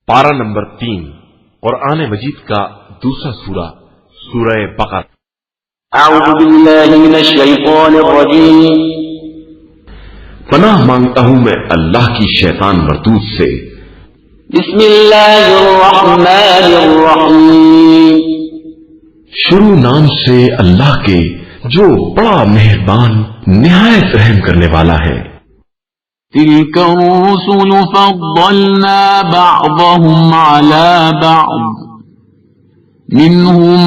پارہ نمبر 3 قرآن مجید کا دوسرا سورہ، سورہ بقرہ۔ اعوذ باللہ من الشیطان الرجیم۔ پناہ مانگتا ہوں میں اللہ کی شیطان مردود سے۔ بسم اللہ الرحمن الرحیم۔ شروع نام سے اللہ کے جو بڑا مہربان نہایت رحم کرنے والا ہے۔ تلك الرسل فضلنا بعضهم على بعض منهم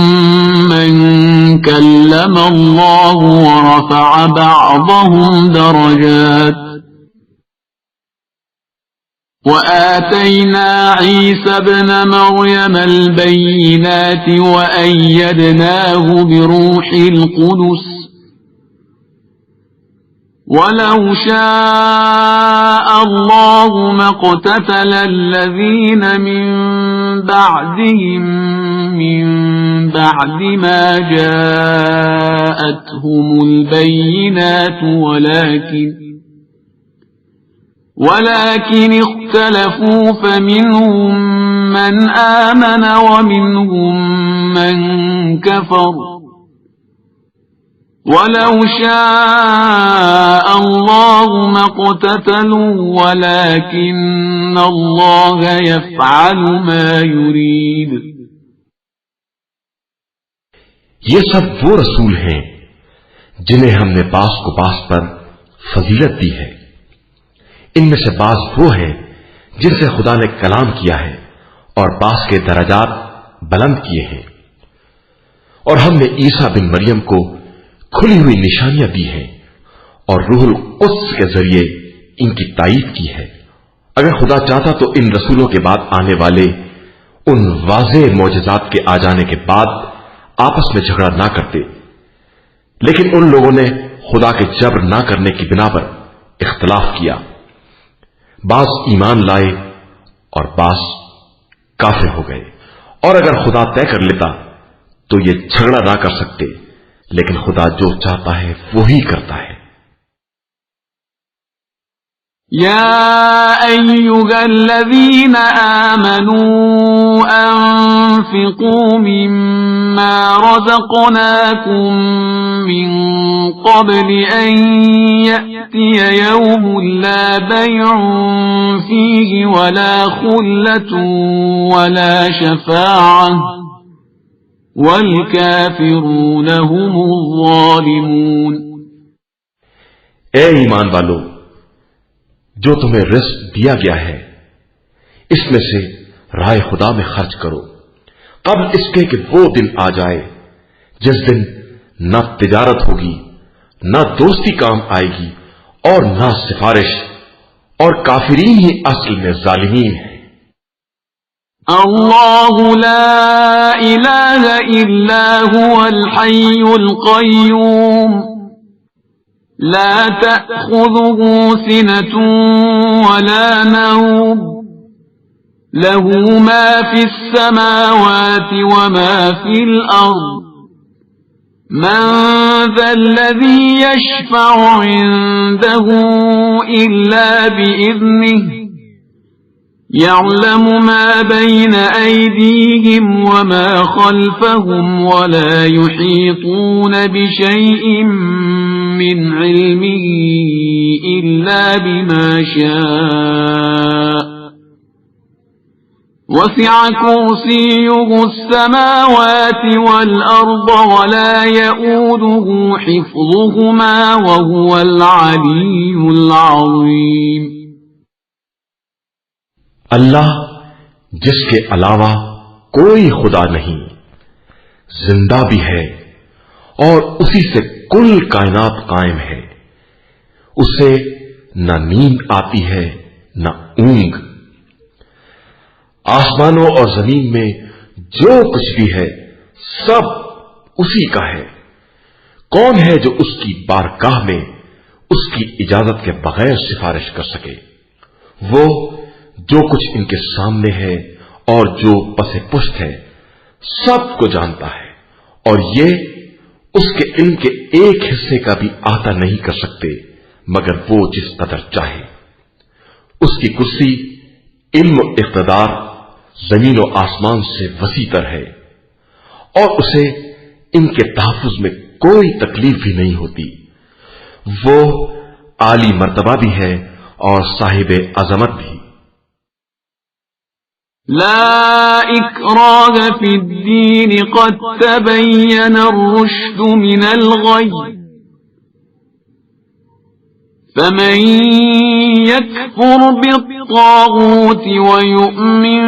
من كلم الله ورفع بعضهم درجات وآتينا عيسى ابن مريم البينات وأيدناه بروح القدس وَلَوْ شَاءَ اللَّهُ مَا اقْتَتَلَ الَّذِينَ مِن بَعْدِهِم مِّن بَعْدِ مَا جَاءَتْهُمُ الْبَيِّنَاتُ وَلَكِنِ اخْتَلَفُوا فَمِنْهُم مَّنْ آمَنَ وَمِنْهُم مَّن كَفَرَ وَلَوْ شَاءَ اللَّهُ مَا اقْتَتَلُوا وَلَكِنَّ اللَّهَ يَفْعَلُ مَا يُرِيدُ۔ یہ سب وہ رسول ہیں جنہیں ہم نے بعض کو بعض پر فضیلت دی ہے۔ ان میں سے بعض وہ ہیں جن سے خدا نے کلام کیا ہے اور بعض کے درجات بلند کیے ہیں، اور ہم نے عیسیٰ بن مریم کو کھلی ہوئی نشانیاں دی ہیں اور روح القدس کے ذریعے ان کی تائید کی ہے۔ اگر خدا چاہتا تو ان رسولوں کے بعد آنے والے ان واضح معجزات کے آ جانے کے بعد آپس میں جھگڑا نہ کرتے، لیکن ان لوگوں نے خدا کے جبر نہ کرنے کی بنا پر اختلاف کیا۔ بعض ایمان لائے اور بعض کافر ہو گئے، اور اگر خدا طے کر لیتا تو یہ جھگڑا نہ کر سکتے، لیکن خدا جو چاہتا ہے وہی کرتا ہے۔ یا ایھا الذین آمنوا انفقوا مما رزقناکم من قبل ان یأتی یوم لا بیع فیہ ولا خلة ولا شفاعة والکافرون هم الظالمون۔ اے ایمان والو، جو تمہیں رزق دیا گیا ہے اس میں سے راہ خدا میں خرچ کرو، قبل اس کے کہ وہ دن آ جائے جس دن نہ تجارت ہوگی، نہ دوستی کام آئے گی، اور نہ سفارش، اور کافرین ہی اصل میں ظالمین ہیں۔ اللہ لا الہ الا هو الحی القیوم لا تأخذه سنة ولا نوم له ما في السماوات وما في الأرض من ذا الذي يشفع عنده إلا بإذنه يعلم ما بين أيديهم وما خلفهم ولا يحيطون بشيء من علمه إلا بما شاء وسع كرسيه السماوات والأرض ولا يؤوده حفظهما وهو العلي العظيم۔ اللہ جس کے علاوہ کوئی خدا نہیں، زندہ بھی ہے اور اسی سے کل کائنات قائم ہے۔ اسے نہ نیند آتی ہے نہ اونگ۔ آسمانوں اور زمین میں جو کچھ بھی ہے سب اسی کا ہے۔ کون ہے جو اس کی بارگاہ میں اس کی اجازت کے بغیر سفارش کر سکے؟ وہ جو کچھ ان کے سامنے ہے اور جو پس پشت ہے سب کو جانتا ہے، اور یہ اس کے علم کے ایک حصے کا بھی احاطہ نہیں کر سکتے مگر وہ جس قدر چاہے۔ اس کی کرسی علم و اقتدار زمین و آسمان سے وسیع تر ہے اور اسے ان کے تحفظ میں کوئی تکلیف بھی نہیں ہوتی. وہ عالی مرتبہ بھی ہے اور صاحب عظمت بھی. لا إكراه في الدين قد تبين الرشد من الغي فمن يكفر بالطاغوت ويؤمن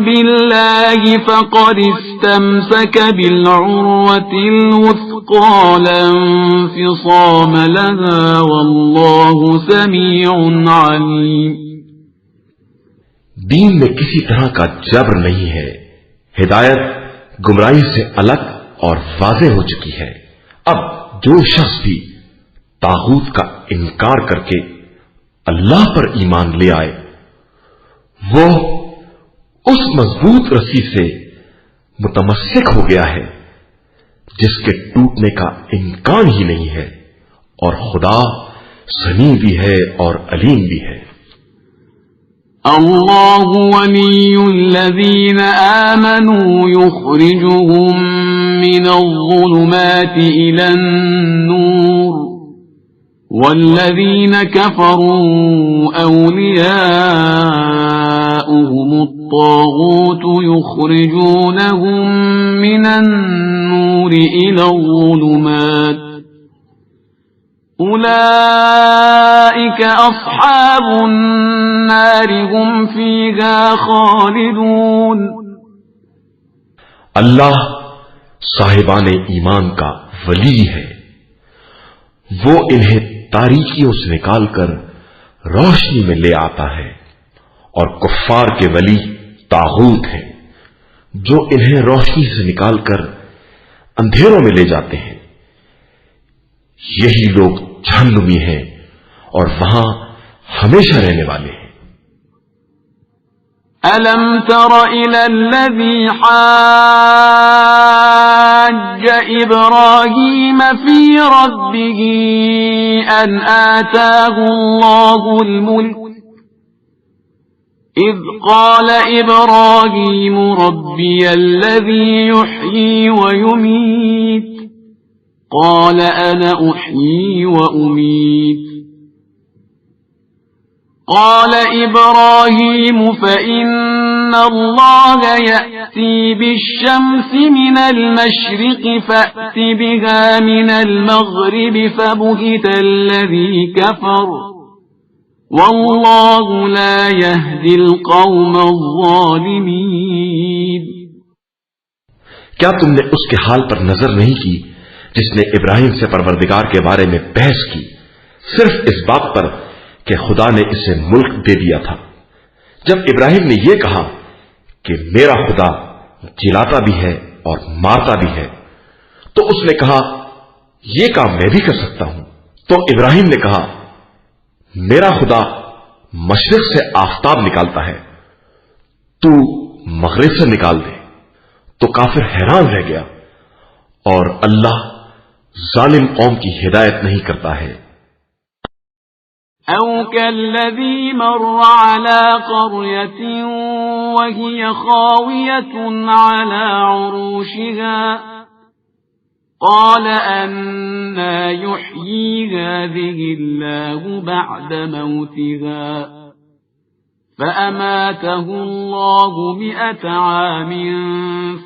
بالله فقد استمسك بالعروة الوثقى لا انفصام لها والله سميع عليم. دین میں کسی طرح کا جبر نہیں ہے. ہدایت گمراہی سے الگ اور واضح ہو چکی ہے. اب جو شخص بھی طاغوت کا انکار کر کے اللہ پر ایمان لے آئے وہ اس مضبوط رسی سے متمسک ہو گیا ہے جس کے ٹوٹنے کا امکان ہی نہیں ہے اور خدا سمیع بھی ہے اور علیم بھی ہے. اللہ ولی الذین آمنوا یخرجهم من الظلمات إلى النور والذین كفروا أولیاؤهم الطاغوت یخرجونهم من النور إلى الظلمات أولئك أصحاب النار هم فيها خالدون. اللہ صاحبان ایمان کا ولی ہے. وہ انہیں تاریکیوں سے نکال کر روشنی میں لے آتا ہے اور کفار کے ولی طاغوت ہیں جو انہیں روشنی سے نکال کر اندھیروں میں لے جاتے ہیں. یہی لوگ جہنمی ہیں اور وہاں ہمیشہ رہنے والے ہیں. أَلَمْ تَرَ إِلَى الَّذِي حَاجَّ إِبْرَاهِيمَ فِي رَبِّهِ أَنْ آتَاهُ اللَّهُ الْمُلْكَ إِذْ قَالَ إِبْرَاهِيمُ رَبِّيَ الَّذِي يُحْيِي وَيُمِيتُ قال أنا أحيي وأميت قال إبراهيم فإن الله يأتي بالشمس من المشرق فأت بها من المغرب فبهت الذي كفر والله لا يهدي القوم الظالمين. کیا تم نے اس کے حال پر نظر نہیں کی جس نے ابراہیم سے پروردگار کے بارے میں بحث کی صرف اس بات پر کہ خدا نے اسے ملک دے دیا تھا؟ جب ابراہیم نے یہ کہا کہ میرا خدا جلاتا بھی ہے اور مارتا بھی ہے تو اس نے کہا یہ کام میں بھی کر سکتا ہوں. تو ابراہیم نے کہا میرا خدا مشرق سے آفتاب نکالتا ہے تو مغرب سے نکال دے. تو کافر حیران رہ گیا اور اللہ ظالم قوم کی ہدایت نہیں کرتا ہے. أو كالذي مر على قرية وهي خاوية على عروشها قال أنى يحيي هذه الله بعد موتها فأماته الله 100 عام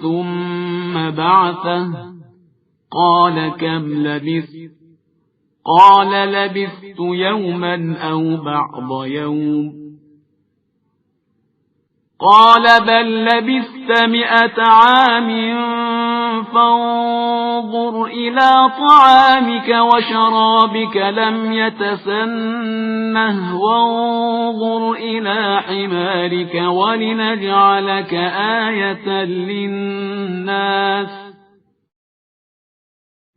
ثم بعثه قال كم لبثت قال لبثت يوما أو بعض يوم قال بل لبثت 100 عام فانظر إلى طعامك وشرابك لم يتسنه وانظر إلى حمارك ولنجعلك آية للناس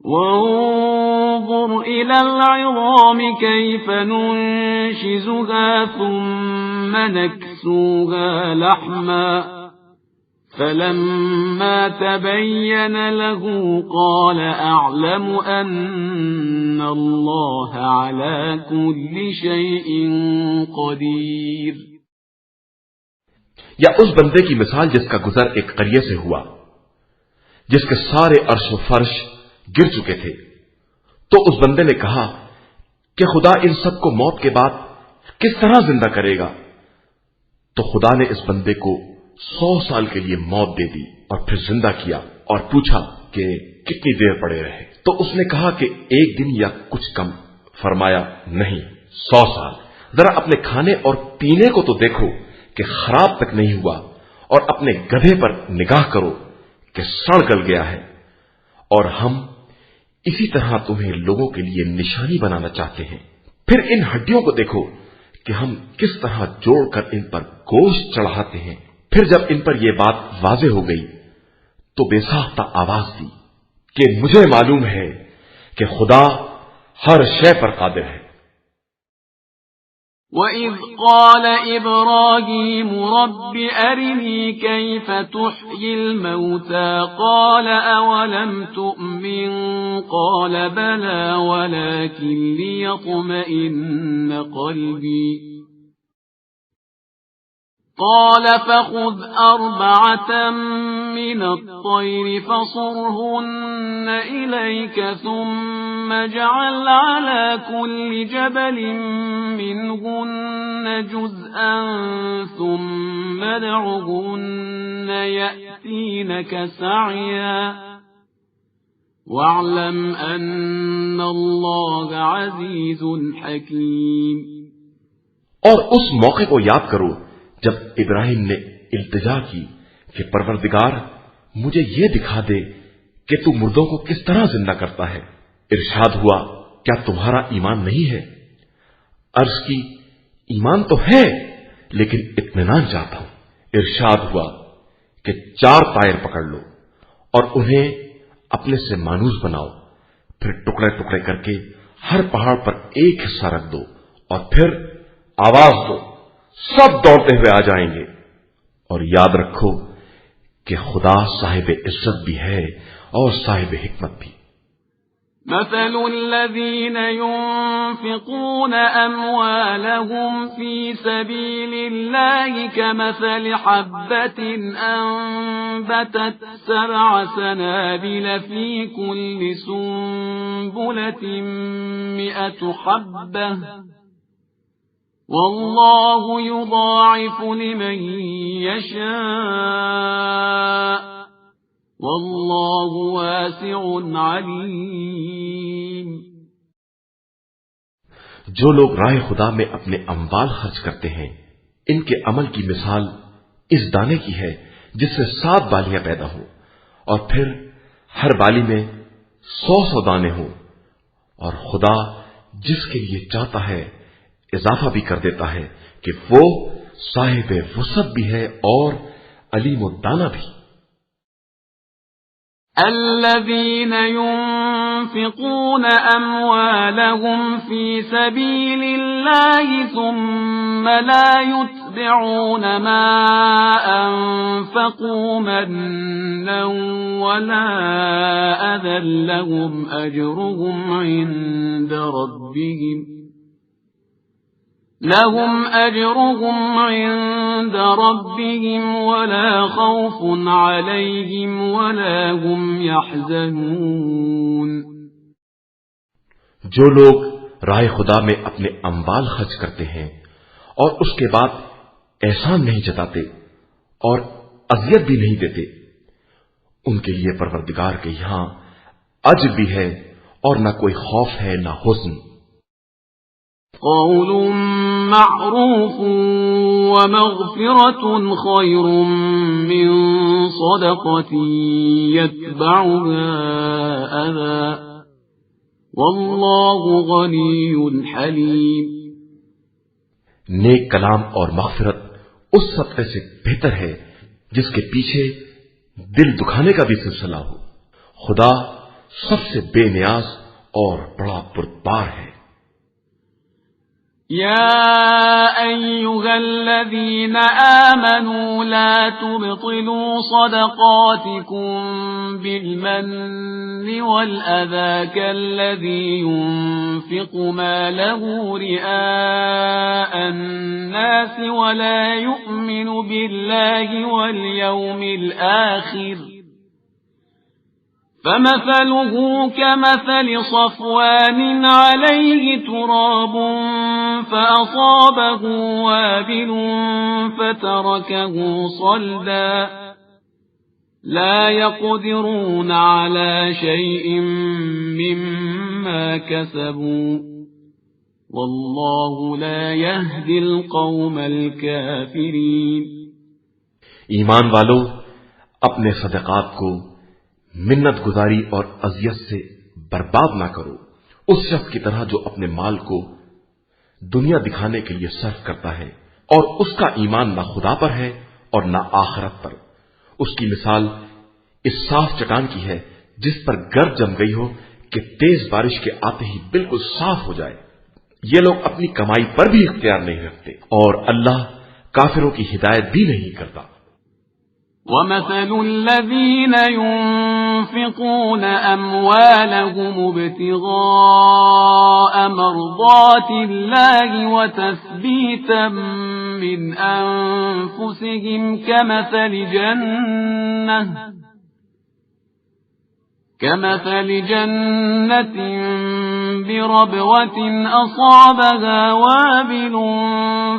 وانظر إلى العظام كيف ننشزها ثم نكسوها لحما فلما تبين له قال أعلم أن الله على كل شيء قدير. یا اس بندے کی مثال جس کا گزر ایک قریے سے ہوا، جس کے سارے عرش و فرش گر چکے تھے، تو اس بندے نے کہا کہ خدا ان سب کو موت کے بعد کس طرح زندہ کرے گا؟ تو خدا نے اس بندے کو 100 سال کے لیے موت دے دی اور پھر زندہ کیا اور پوچھا کہ کتنی دیر پڑے رہے؟ تو اس نے کہا کہ 1 دن یا کچھ کم۔ فرمایا نہیں، 100 سال۔ ذرا اپنے کھانے اور پینے کو تو دیکھو کہ خراب تک نہیں ہوا، اور اپنے گدھے پر نگاہ کرو کہ سڑ گل گیا ہے۔ اور ہم اسی طرح تمہیں لوگوں کے لیے نشانی بنانا چاہتے ہیں۔ پھر ان ہڈیوں کو دیکھو کہ ہم کس طرح جوڑ کر ان پر گوشت چڑھاتے ہیں۔ پھر جب ان پر یہ بات واضح ہو گئی تو بے ساختہ آواز دی کہ مجھے معلوم ہے کہ خدا ہر شے پر قادر ہے۔ وَإِذْ قَالَ إِبْرَاهِيمُ رَبِّ أَرِنِي كَيْفَ تُحْيِي الْمَوْتَى قَالَ أَوَلَمْ تُؤْمِنْ قَالَ بَلَى وَلَكِنْ لِيَطْمَئِنَّ قَلْبِي قال فخذ 4 من الطير فصرهن إليك ثم اجعل على كل جبل منهن جزءا ثم ادعهن يأتينك سعيا واعلم أن الله عزيز حكيم۔ اور اس موقع کو یاد کرو جب ابراہیم نے التجا کی کہ پروردگار مجھے یہ دکھا دے کہ تو مردوں کو کس طرح زندہ کرتا ہے۔ ارشاد ہوا کیا تمہارا ایمان نہیں ہے؟ عرض کی ایمان تو ہے لیکن اطمینان چاہتا ہوں۔ ارشاد ہوا کہ 4 طائر پکڑ لو اور انہیں اپنے سے مانوس بناؤ، پھر ٹکڑے ٹکڑے کر کے ہر پہاڑ پر ایک حصہ رکھ دو اور پھر آواز دو، سب دوڑتے ہوئے آ جائیں گے۔ اور یاد رکھو کہ خدا صاحب عزت بھی ہے اور صاحب حکمت بھی۔ مثل الذين ينفقون أموالهم في سبيل الله كمثل حبة أنبتت 7 سنابل في كل سنبلة 100 حبة والله يضاعف لمن يشاء والله واسع عليم۔ جو لوگ راہ خدا میں اپنے اموال خرچ کرتے ہیں، ان کے عمل کی مثال اس دانے کی ہے جس سے 7 بالیاں پیدا ہوں اور پھر ہر بالی میں 100 دانے ہوں، اور خدا جس کے لیے چاہتا ہے اضافہ بھی کر دیتا ہے کہ وہ صاحب وسعت بھی ہے اور علیم الدانہ بھی۔ الذين ينفقون أموالهم في سبيل الله ثم لا يتبعون ما أنفقوا منا ولا أذى لهم أجرهم عند ربهم ولا خوف عليهم ولا هم يحزنون۔ جو لوگ راہ خدا میں اپنے اموال خرچ کرتے ہیں اور اس کے بعد احسان نہیں جتاتے اور اذیت بھی نہیں دیتے، ان کے لیے پروردگار کے یہاں اجر بھی ہے اور نہ کوئی خوف ہے نہ حزن۔ قول معروف ومغفرة خير من صدقة يتبعها أذى والله غني حليم۔ نیک کلام اور مغفرت اس صدقے سے بہتر ہے جس کے پیچھے دل دکھانے کا بھی سلسلہ ہو۔ خدا سب سے بے نیاز اور بڑا بردبار ہے۔ يا أيها الذين آمنوا لا تبطلوا صدقاتكم بالمن والأذى كالذي ينفق ماله رئاء الناس ولا يؤمن بالله واليوم الآخر فمثله كمثل صفوان عليه تراب فأصابه وابل فتركه صلدا لا يقدرون على شيء مما كسبوا والله لا يهدي القوم الكافرين. ایمان والو، اپنے صدقات کو منت گزاری اور اذیت سے برباد نہ کرو، اس شخص کی طرح جو اپنے مال کو دنیا دکھانے کے لیے صرف کرتا ہے اور اس کا ایمان نہ خدا پر ہے اور نہ آخرت پر. اس کی مثال اس صاف چٹان کی ہے جس پر گرد جم گئی ہو کہ تیز بارش کے آتے ہی بالکل صاف ہو جائے. یہ لوگ اپنی کمائی پر بھی اختیار نہیں رکھتے اور اللہ کافروں کی ہدایت بھی نہیں کرتا. وَمَثَلُ الَّذِينَ يُنفِقُونَ أَمْوَالَهُمُ ابْتِغَاءَ مَرْضَاتِ اللَّهِ وَتَثْبِيتًا مِّنْ أَنفُسِهِمْ كَمَثَلِ جَنَّةٍ بِرَبْوَةٍ أَصَابَهَا وَابِلٌ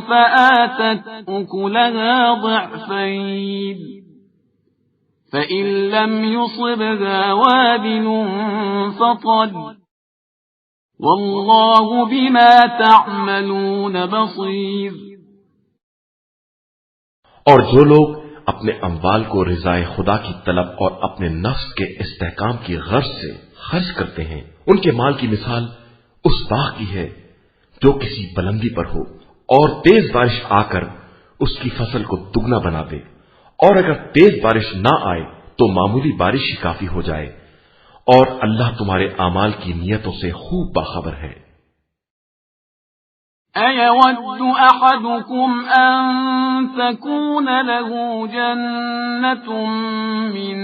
فَآتَتْ أُكُلَهَا ضِعْفَيْنِ فَإِن لَّمْ يُصِبْهَا وَابِلٌ فَطَلٌّ وَاللَّهُ بِمَا تَعْمَلُونَ بَصِيرٌ. اور جو لوگ اپنے اموال کو رضائے خدا کی طلب اور اپنے نفس کے استحکام کی غرض سے خرچ کرتے ہیں، ان کے مال کی مثال اس باغ کی ہے جو کسی بلندی پر ہو اور تیز بارش آ کر اس کی فصل کو دگنا بنا دے، اور اگر تیز بارش نہ آئے تو معمولی بارش ہی کافی ہو جائے، اور اللہ تمہارے اعمال کی نیتوں سے خوب باخبر ہے. أَيَوَدُّ أَحَدُكُمْ أَن تَكُونَ لَهُ جَنَّةٌ مِّن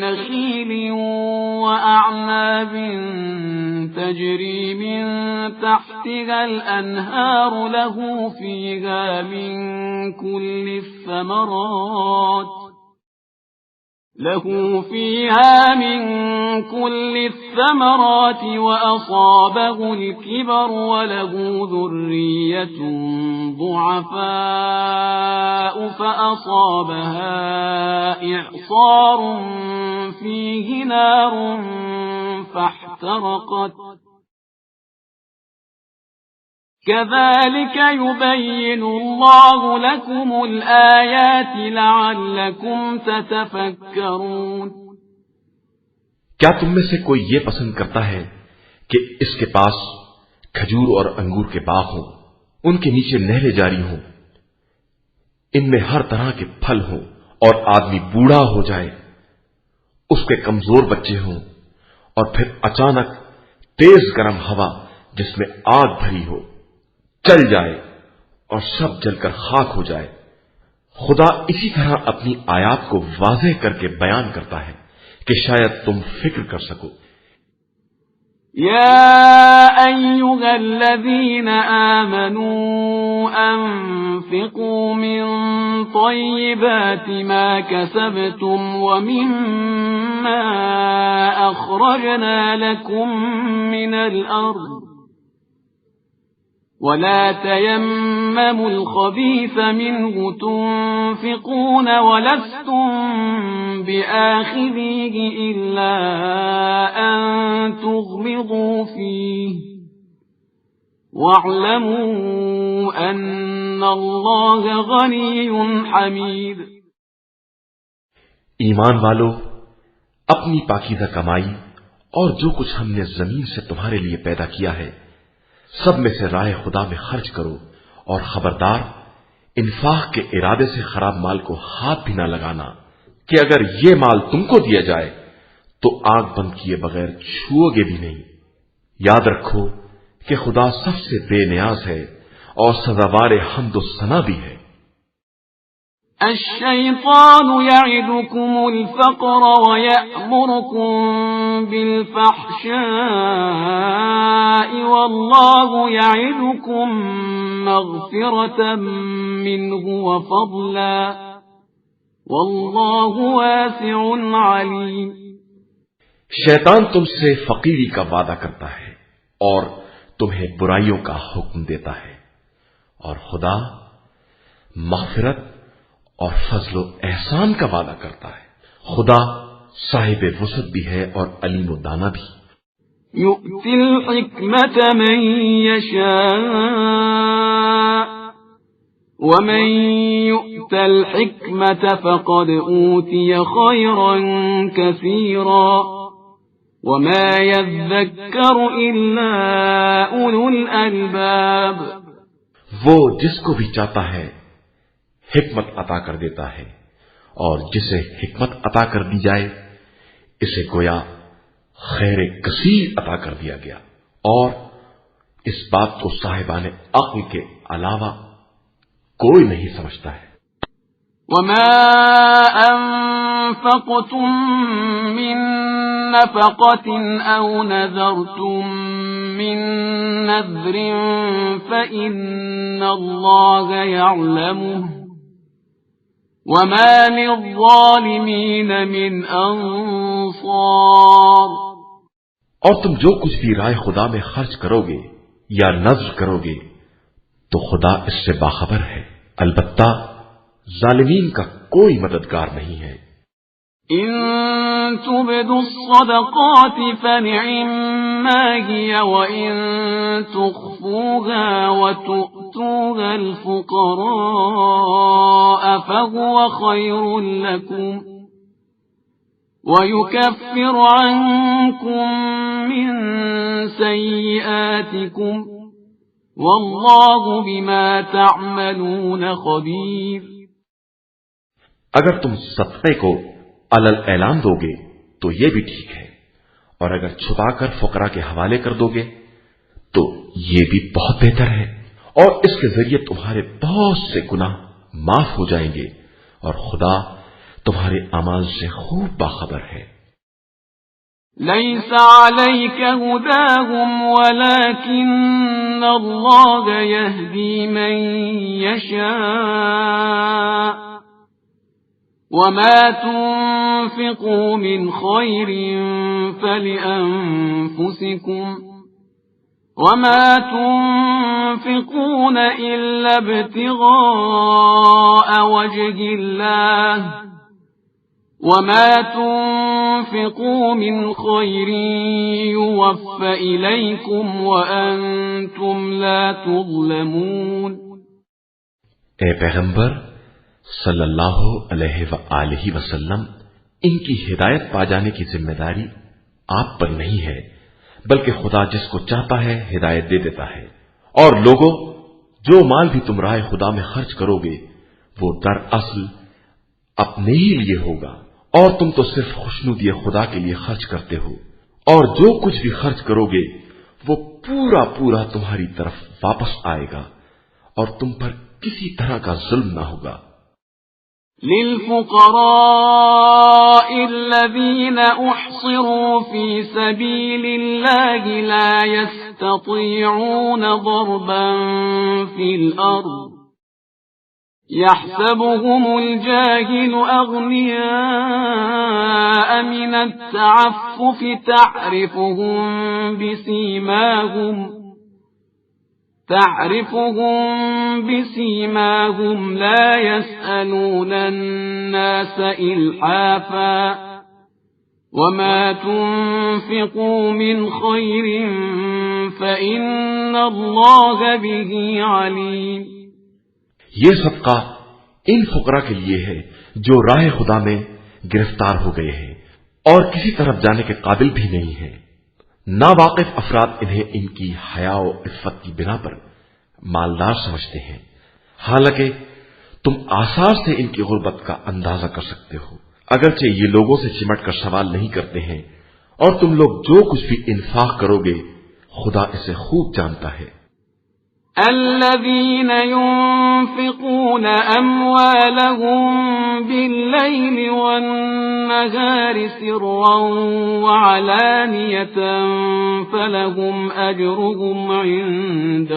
نَّخِيلٍ وَأَعْنَابٍ تَجْرِي مِن تَحْتِهَا الْأَنْهَارُ لَهُ فِيهَا من كل الثمرات وأصابه الكبر وله ذرية ضعفاء فأصابها إعصار فيه نار فاحترقت كذلك يبين الله لكم الآيات لعلكم تتفكرون. کیا تم میں سے کوئی یہ پسند کرتا ہے کہ اس کے پاس کھجور اور انگور کے باغ ہوں، ان کے نیچے نہریں جاری ہوں، ان میں ہر طرح کے پھل ہوں، اور آدمی بوڑھا ہو جائے، اس کے کمزور بچے ہوں، اور پھر اچانک تیز گرم ہوا جس میں آگ بھری ہو چل جائے اور سب جل کر خاک ہو جائے؟ خدا اسی طرح اپنی آیات کو واضح کر کے بیان کرتا ہے کہ شاید تم فکر کر سکو. يا أيها الذين آمنوا أنفقوا من طيبات ما كسبتم ومما أخرجنا لكم من الأرض ولا تيمموا الخبيث منه تنفقون ولستم بآخذيه إلا أن تغمضوا فيه واعلموا أن الله غني حميد. ایمان والو، اپنی پاکیزہ کمائی اور جو کچھ ہم نے زمین سے تمہارے لیے پیدا کیا ہے سب میں سے راہ خدا میں خرچ کرو، اور خبردار انفاق کے ارادے سے خراب مال کو ہاتھ بھی نہ لگانا کہ اگر یہ مال تم کو دیا جائے تو آنکھ بند کیے بغیر چھوؤ گے بھی نہیں. یاد رکھو کہ خدا سب سے بے نیاز ہے اور سزاوار حمد و ثنا بھی ہے۔ الشيطان يعدكم الفقر ويأمركم بالفحشاء والله يعدكم مغفرة منه وفضلا والله واسع عليم۔ شیطان تم سے فقیری کا وعدہ کرتا ہے اور تمہیں برائیوں کا حکم دیتا ہے، اور خدا مغفرت اور فضل و احسان کا وعدہ کرتا ہے۔ خدا صاحب وسعت بھی ہے اور علیم و دانا بھی۔ يؤتي الحكمة من يشاء ومن يؤت الحكمة فقد أوتي خيرا كثيرا وما يذكر إلا أولو الألباب۔ وہ جس کو بھی چاہتا ہے حکمت عطا کر دیتا ہے، اور جسے حکمت عطا کر دی جائے اسے گویا خیر کثیر عطا کر دیا گیا، اور اس بات کو صاحبان عقل کے علاوہ کوئی نہیں سمجھتا ہے۔ وما أنفقتم من نفقة أو نذرتم من نذر فإن الله يعلمه وما للظالمين من أنصار۔ اور تم جو کچھ بھی رائے خدا میں خرچ کرو گے یا نذر کرو گے تو خدا اس سے باخبر ہے، البتہ ظالمین کا کوئی مددگار نہیں ہے۔ إن تبدوا الصدقات فنعما هي وإن تخفوها وتؤتوها الفقراء فهو خير لكم ويكفر عنكم من سيئاتكم والله بما تعملون خبير۔ اگر تم صدقے کو علل اعلان دو گے تو یہ بھی ٹھیک ہے، اور اگر چھپا کر فقراء کے حوالے کر دو گے تو یہ بھی بہت بہتر ہے، اور اس کے ذریعے تمہارے بہت سے گناہ معاف ہو جائیں گے، اور خدا تمہارے اعمال سے خوب باخبر ہے۔ ليس عليك هداهم ولكن الله يهدي من يشاء وما تنفقوا من خير فلأنفسكم وما تنفقون إلا ابتغاء وجه الله وما تنفقوا من خير يوفى إليكم وأنتم لا تظلمون۔ اے پیغمبر صلی اللہ علیہ وآلہ وسلم، ان کی ہدایت پا جانے کی ذمہ داری آپ پر نہیں ہے، بلکہ خدا جس کو چاہتا ہے ہدایت دے دیتا ہے۔ اور لوگوں، جو مال بھی تم راہ خدا میں خرچ کرو گے وہ دراصل اپنے ہی لیے ہوگا، اور تم تو صرف خوشنودی خدا کے لیے خرچ کرتے ہو، اور جو کچھ بھی خرچ کرو گے وہ پورا پورا تمہاری طرف واپس آئے گا، اور تم پر کسی طرح کا ظلم نہ ہوگا۔ للفقراء الذين أحصروا في سبيل الله لا يستطيعون ضربا في الأرض يحسبهم الجاهل أغنياء من التعفف تعرفهم بسيماهم لا يسألون الناس إلحافا وما تنفقوا من خير فإن الله به عليم۔ یہ صدقہ ان فقراء کے لیے ہے جو راہ خدا میں گرفتار ہو گئے ہیں اور کسی طرف جانے کے قابل بھی نہیں ہیں۔ ناواقف افراد انہیں ان کی حیا و عفت کی بنا پر مالدار سمجھتے ہیں، حالانکہ تم آثار سے ان کی غربت کا اندازہ کر سکتے ہو، اگرچہ یہ لوگوں سے چمٹ کر سوال نہیں کرتے ہیں، اور تم لوگ جو کچھ بھی انفاق کرو گے خدا اسے خوب جانتا ہے۔ الذين ينفقون أموالهم بالليل والنهار سرا وعلانية فلهم أجرهم عند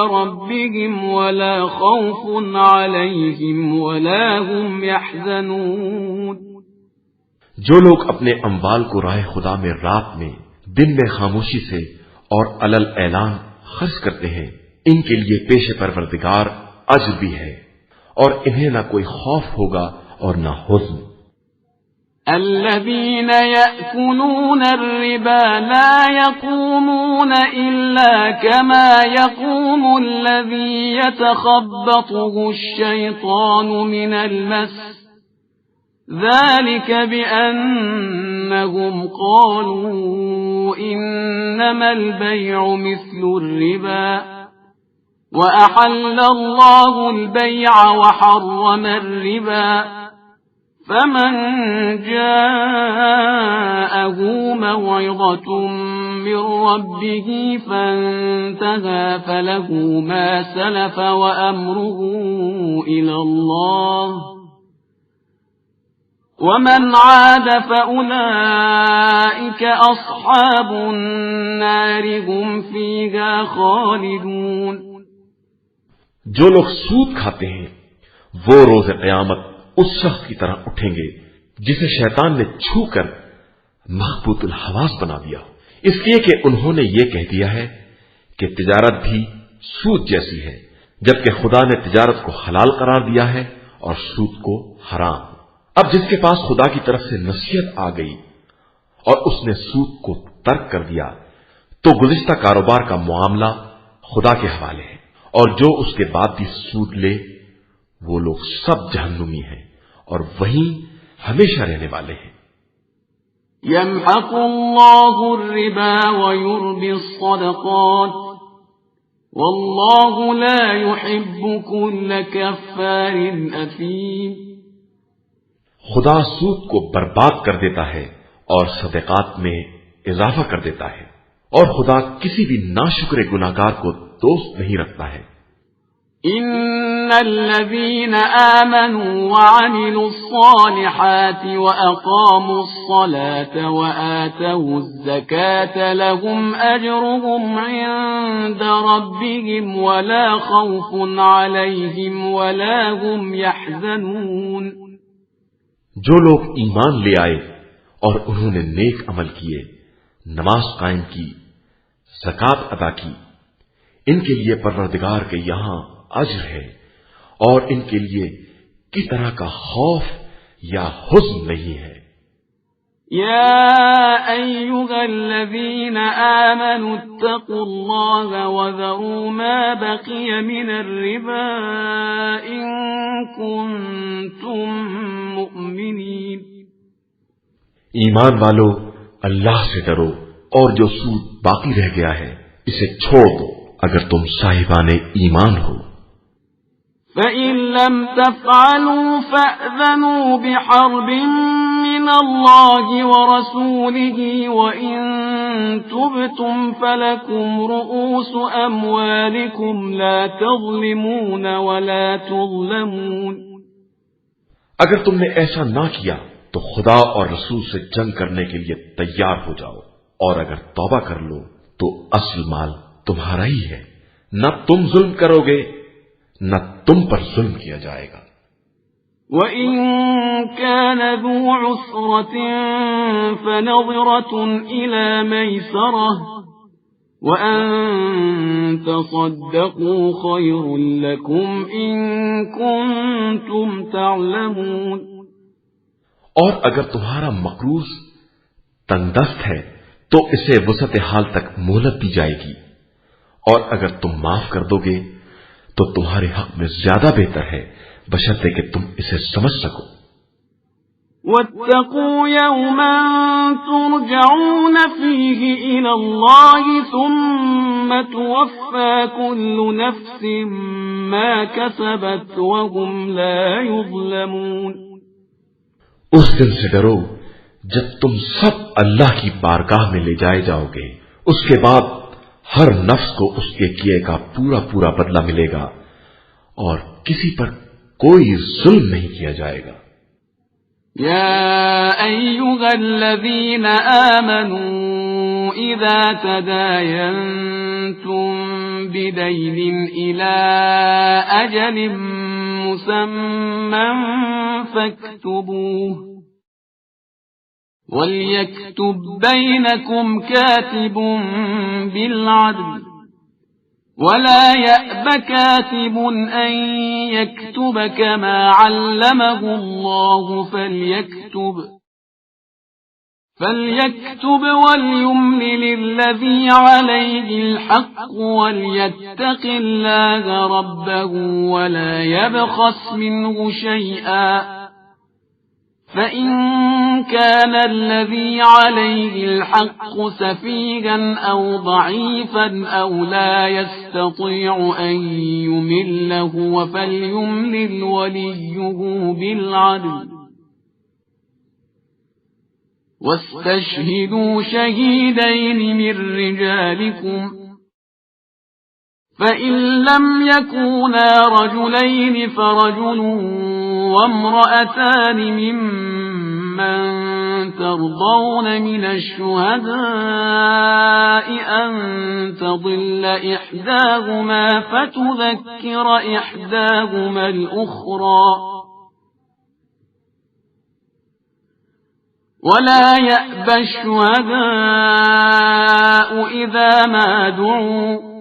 ربهم ولا خوف عليهم ولا هم يحزنون۔ جو لوگ اپنے اموال کو راہ خدا میں رات میں دن میں خاموشی سے اور علل اعلان خرچ کرتے ہیں، ان کے لیے پیش پروردگار اجر بھی ہے، اور انہیں نہ کوئی خوف ہوگا اور نہ حزن۔ الذين يأكلون الربا لا يقومون إلا كما يقوم الذي يتخبطه الشيطان من المس، ذلك بأنهم قالوا إنما البيع مثل الربا وأحل الله البيع وحرم الربا، فمن جاءه موعظة من ربه فانتهى فله ما سلف وأمره إلى الله ومن عاد فأولئك أصحاب النار هم فيها خالدون۔ جو لوگ سود کھاتے ہیں وہ روز قیامت اس شخص کی طرح اٹھیں گے جسے شیطان نے چھو کر مخبوط الحواس بنا دیا، اس لیے کہ انہوں نے یہ کہہ دیا ہے کہ تجارت بھی سود جیسی ہے، جبکہ خدا نے تجارت کو حلال قرار دیا ہے اور سود کو حرام۔ اب جس کے پاس خدا کی طرف سے نصیحت آ گئی اور اس نے سود کو ترک کر دیا تو گزشتہ کاروبار کا معاملہ خدا کے حوالے ہے، اور جو اس کے بعد بھی سود لے وہ لوگ سب جہنمی ہیں اور وہیں ہمیشہ رہنے والے ہیں۔ يمحق الله الربا ويربي الصدقات والله لا يحب كل كفار أثيم۔ خدا سود کو برباد کر دیتا ہے اور صدقات میں اضافہ کر دیتا ہے، اور خدا کسی بھی ناشکر گناہگار کو دوست نہیں رکھتا ہے۔ إن الذين آمنوا وعملوا الصالحات وأقاموا الصلاة وآتوا الزكاة لهم أجرهم عند ربهم ولا خوف عليهم ولا هم يحزنون۔ جو لوگ ایمان لے آئے اور انہوں نے نیک عمل کیے، نماز قائم کی، زکات ادا کی، ان کے لیے پروردگار کے یہاں اجر ہے اور ان کے لیے کس طرح کا خوف یا حزن نہیں ہے۔ يا أيها الذين آمنوا اتقوا الله وذروا ما بقي من الربا إن كنتم مؤمنين۔ ایمان والو، اللہ سے ڈرو اور جو سود باقی رہ گیا ہے اسے چھوڑ دو اگر تم صاحبان ایمان ہو۔ فَإِن لَّمْ تَفْعَلُوا فَأْذَنُوا بِحَرْبٍ مِّنَ اللَّهِ وَرَسُولِهِ وَإِن تُبْتُمْ فَلَكُمْ رُءُوسُ أَمْوَالِكُمْ لَا تَظْلِمُونَ وَلَا تُظْلَمُونَ۔ اگر تم نے ایسا نہ کیا تو خدا اور رسول سے جنگ کرنے کے لیے تیار ہو جاؤ، اور اگر توبہ کر لو تو اصل مال تمہارا ہی ہے، نہ تم ظلم کرو گے نہ تم پر ظلم کیا جائے گا۔ وَإِن كَانَ ذُو عُسْرَةٍ فَنَظِرَةٌ إِلَى مَيْسَرَةٍ وَأَن تَصَدَّقُوا خَيْرٌ لَّكُمْ إِن كُنتُمْ تَعْلَمُونَ۔ اور اگر تمہارا مقروض تنگ دست ہے تو اسے وسعت حال تک مہلت دی جائے گی، اور اگر تم معاف کر دو گے تو تمہارے حق میں زیادہ بہتر ہے، بشرطے کہ تم اسے سمجھ سکو۔ وَاتَّقُوا يَوْمًا تُرْجَعُونَ فِيهِ إِلَى اللَّهِ ثُمَّ تُوَفَّى كُلُّ نَفْسٍ مَا كَسَبَتْ وَهُمْ لَا يُظْلَمُونَ۔ اس دن سے ڈرو جب تم سب اللہ کی بارگاہ میں لے جائے جاؤ گے، اس کے بعد ہر نفس کو اس کے کیے کا پورا پورا بدلہ ملے گا اور کسی پر کوئی ظلم نہیں کیا جائے گا۔ يا أيها الذين آمنوا إذا تداينتم بدين إلى أجل مسمى فاكتبوه وليكتب بينكم كاتب بالعدل ولا يأب كاتب أن يكتب كما علمه الله فليكتب وليملل الذي عليه الحق وليتق الله ربه ولا يبخس منه شيئا فإن كان الذي عليه الحق سفيها أو ضعيفا أو لا يستطيع أن يمله فليملل وليه بالعدل واستشهدوا شهيدين من رجالكم فإن لم يكونا رجلين فرجل وامرأتان ممن ترضون من الشهداء أن تضل إحداهما فتذكر إحداهما الأخرى ولا يأبى الشهداء إذا ما دعوا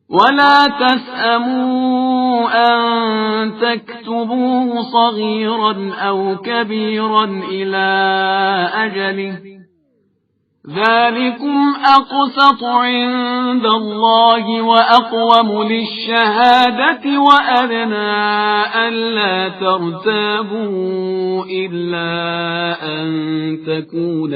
ولا تسأموا أن تكتبوه صغيرا أو كبيرا إلى أجله ذلكم أقسط عند الله وأقوم للشهادة وأدنى ألا ترتابوا إلا أن تكون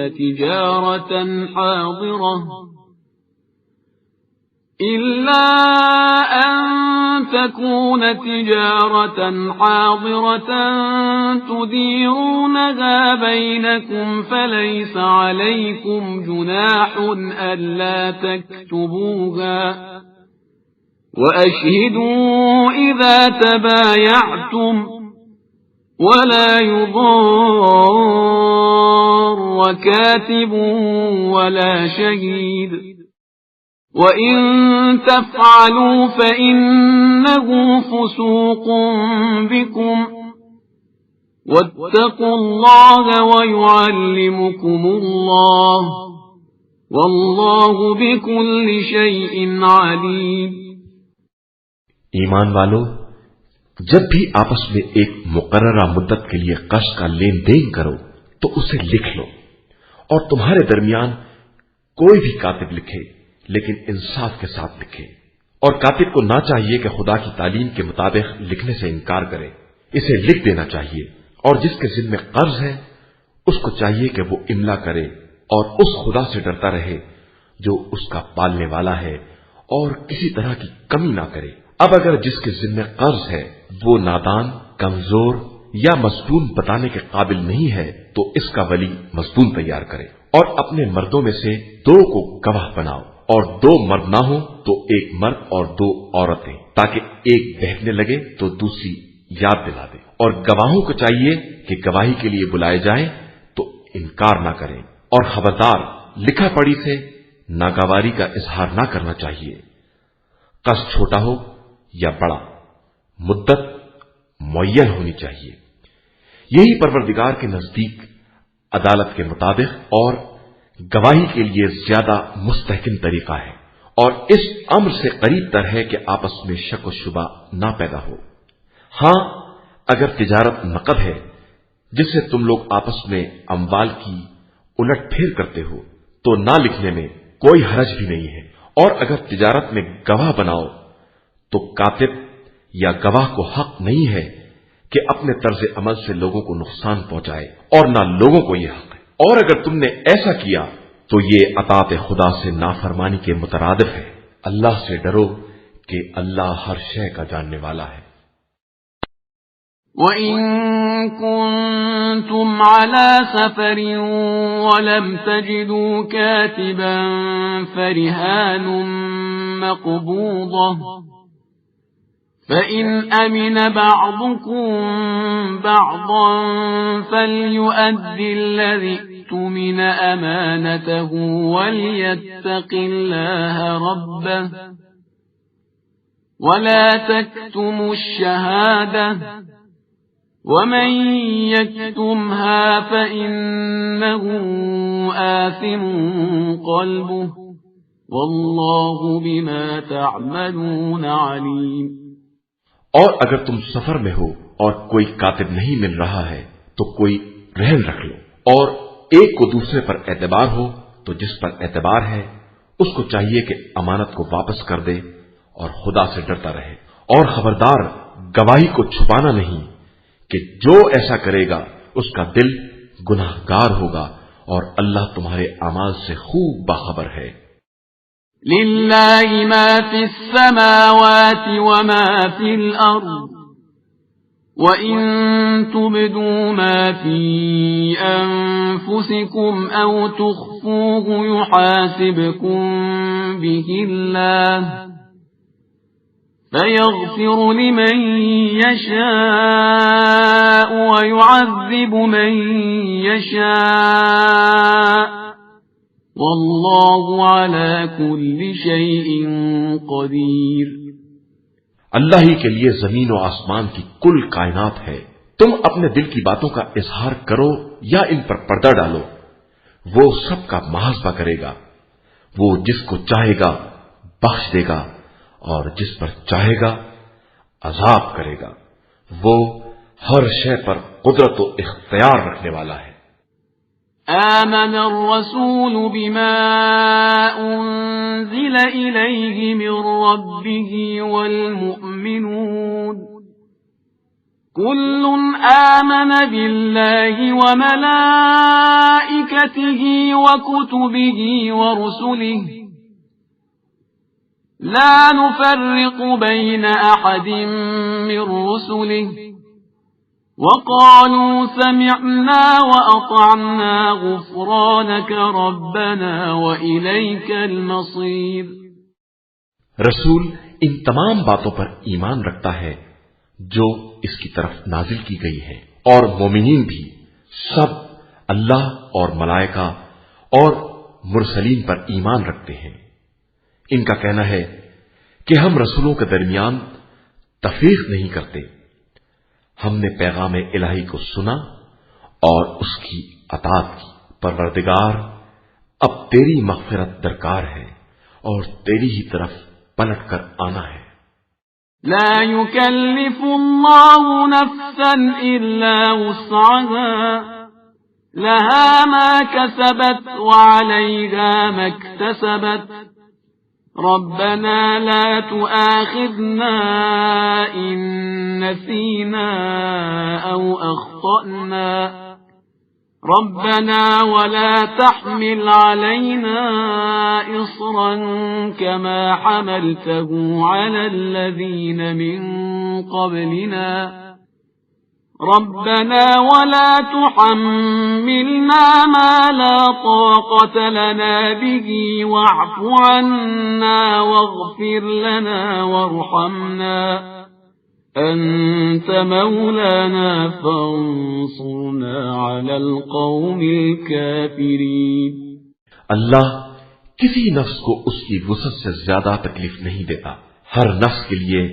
تجارة حاضرة تديرونها بينكم فليس عليكم جناح ألا تكتبوها وأشهدوا إذا تبايعتم ولا يضار كاتب ولا شهيد وَإِن تَفْعَلُوا فَإِنَّهُ فُسُوقٌ بِكُمْ وَاتَّقُوا اللَّهَ وَيُعَلِّمُكُمُ اللَّهُ وَاللَّهُ بِكُلِّ شَيْءٍ عَلِيمٌ۔ ایمان والو، جب بھی آپس میں ایک مقررہ مدت کے لیے قرض کا لین دین کرو تو اسے لکھ لو، اور تمہارے درمیان کوئی بھی کاتب لکھے لیکن انصاف کے ساتھ لکھے، اور کاتب کو نہ چاہیے کہ خدا کی تعلیم کے مطابق لکھنے سے انکار کرے، اسے لکھ دینا چاہیے، اور جس کے ذمہ قرض ہے اس کو چاہیے کہ وہ املا کرے اور اس خدا سے ڈرتا رہے جو اس کا پالنے والا ہے اور کسی طرح کی کمی نہ کرے۔ اب اگر جس کے ذمہ قرض ہے وہ نادان، کمزور یا مصدون بتانے کے قابل نہیں ہے تو اس کا ولی مصدون تیار کرے، اور اپنے مردوں میں سے 2 کو گواہ بناؤ، اور 2 مرد نہ ہو تو 1 مرد اور 2 عورتیں، تاکہ ایک بہکنے لگے تو دوسری یاد دلا دے۔ اور گواہوں کو چاہیے کہ گواہی کے لیے بلائے جائیں تو انکار نہ کریں، اور خبردار لکھا پڑھی سے ناگواری کا اظہار نہ کرنا چاہیے، قرض چھوٹا ہو یا بڑا، مدت معین ہونی چاہیے۔ یہی پروردگار کے نزدیک عدالت کے مطابق اور گواہی کے لیے زیادہ مستحکم طریقہ ہے، اور اس امر سے قریب تر ہے کہ آپس میں شک و شبہ نہ پیدا ہو۔ ہاں، اگر تجارت نقد ہے جس سے تم لوگ آپس میں اموال کی الٹ پھیر کرتے ہو تو نہ لکھنے میں کوئی حرج بھی نہیں ہے، اور اگر تجارت میں گواہ بناؤ تو کاتب یا گواہ کو حق نہیں ہے کہ اپنے طرز عمل سے لوگوں کو نقصان پہنچائے، اور نہ لوگوں کو یہ حق ہے، اور اگر تم نے ایسا کیا تو یہ اطاعت خدا سے نافرمانی کے مترادف ہے۔ اللہ سے ڈرو کہ اللہ ہر شے کا جاننے والا ہے۔ وَإِن كُنتُمْ عَلَى سَفَرٍ وَلَمْ تَجِدُوا كَاتِبًا فَرِهَانٌ مَّقْبُوضَةٌ فَإِنْ أَمِنَ بَعْضُكُمْ بَعْضًا فَلْيُؤَدِّ الَّذِي اؤْتُمِنَ أَمَانَتَهُ وَلْيَتَّقِ اللَّهَ رَبَّهُ وَلَا تَكْتُمُوا الشَّهَادَةَ وَمَن يَكْتُمْهَا فَإِنَّهُ آثِمٌ قَلْبُهُ وَاللَّهُ بِمَا تَعْمَلُونَ عَلِيمٌ۔ اور اگر تم سفر میں ہو اور کوئی کاتب نہیں مل رہا ہے تو کوئی رہن رکھ لو، اور ایک کو دوسرے پر اعتبار ہو تو جس پر اعتبار ہے اس کو چاہیے کہ امانت کو واپس کر دے اور خدا سے ڈرتا رہے، اور خبردار گواہی کو چھپانا نہیں کہ جو ایسا کرے گا اس کا دل گناہگار ہوگا، اور اللہ تمہارے اعمال سے خوب باخبر ہے۔ لِلَّهِ مَا فِي السَّمَاوَاتِ وَمَا فِي الْأَرْضِ وَإِن تُبْدُوا مَا فِي أَنفُسِكُمْ أَوْ تُخْفُوهُ يُحَاسِبْكُم بِهِ اللَّهُ فَيَغْفِرُ لِمَن يَشَاءُ وَيُعَذِّبُ مَن يَشَاءُ وَاللَّهُ عَلَى كُلِّ شَيْءٍ قَدِيرٌ۔ اللہ ہی کے لیے زمین و آسمان کی کل کائنات ہے، تم اپنے دل کی باتوں کا اظہار کرو یا ان پر پردہ ڈالو، وہ سب کا محاسبہ کرے گا، وہ جس کو چاہے گا بخش دے گا اور جس پر چاہے گا عذاب کرے گا، وہ ہر شے پر قدرت و اختیار رکھنے والا ہے۔ آمن الرسول بما أنزل إليه من ربه والمؤمنون كل آمن بالله وملائكته وكتبه ورسله لا نفرق بين أحد من رسله وقالوا سمعنا وأطعنا غفرانك ربنا وإليك المصير۔ رسول ان تمام باتوں پر ایمان رکھتا ہے جو اس کی طرف نازل کی گئی ہے، اور مومنین بھی سب اللہ اور ملائکہ اور مرسلین پر ایمان رکھتے ہیں۔ ان کا کہنا ہے کہ ہم رسولوں کے درمیان تفریق نہیں کرتے، ہم نے پیغام الہی کو سنا اور اس کی اطاعت کی۔ پروردگار اب تیری مغفرت درکار ہے اور تیری ہی طرف پلٹ کر آنا ہے۔ لا يكلف الله نفسا إلا وسعها لها ما كسبت وعليها ما اكتسبت ربنا لا تؤاخذنا إن نسينا أو أخطأنا ربنا ولا تحمل علينا إصرا كما حملته على الذين من قبلنا ربنا ولا تحملنا ما لا طاقة لنا به واعف عنا واغفر لنا وارحمنا أنت مولانا فانصرنا على القوم الكافرين۔ اللہ کسی نفس کو اس کی وسعت سے زیادہ تکلیف نہیں دیتا، ہر نفس کے لیے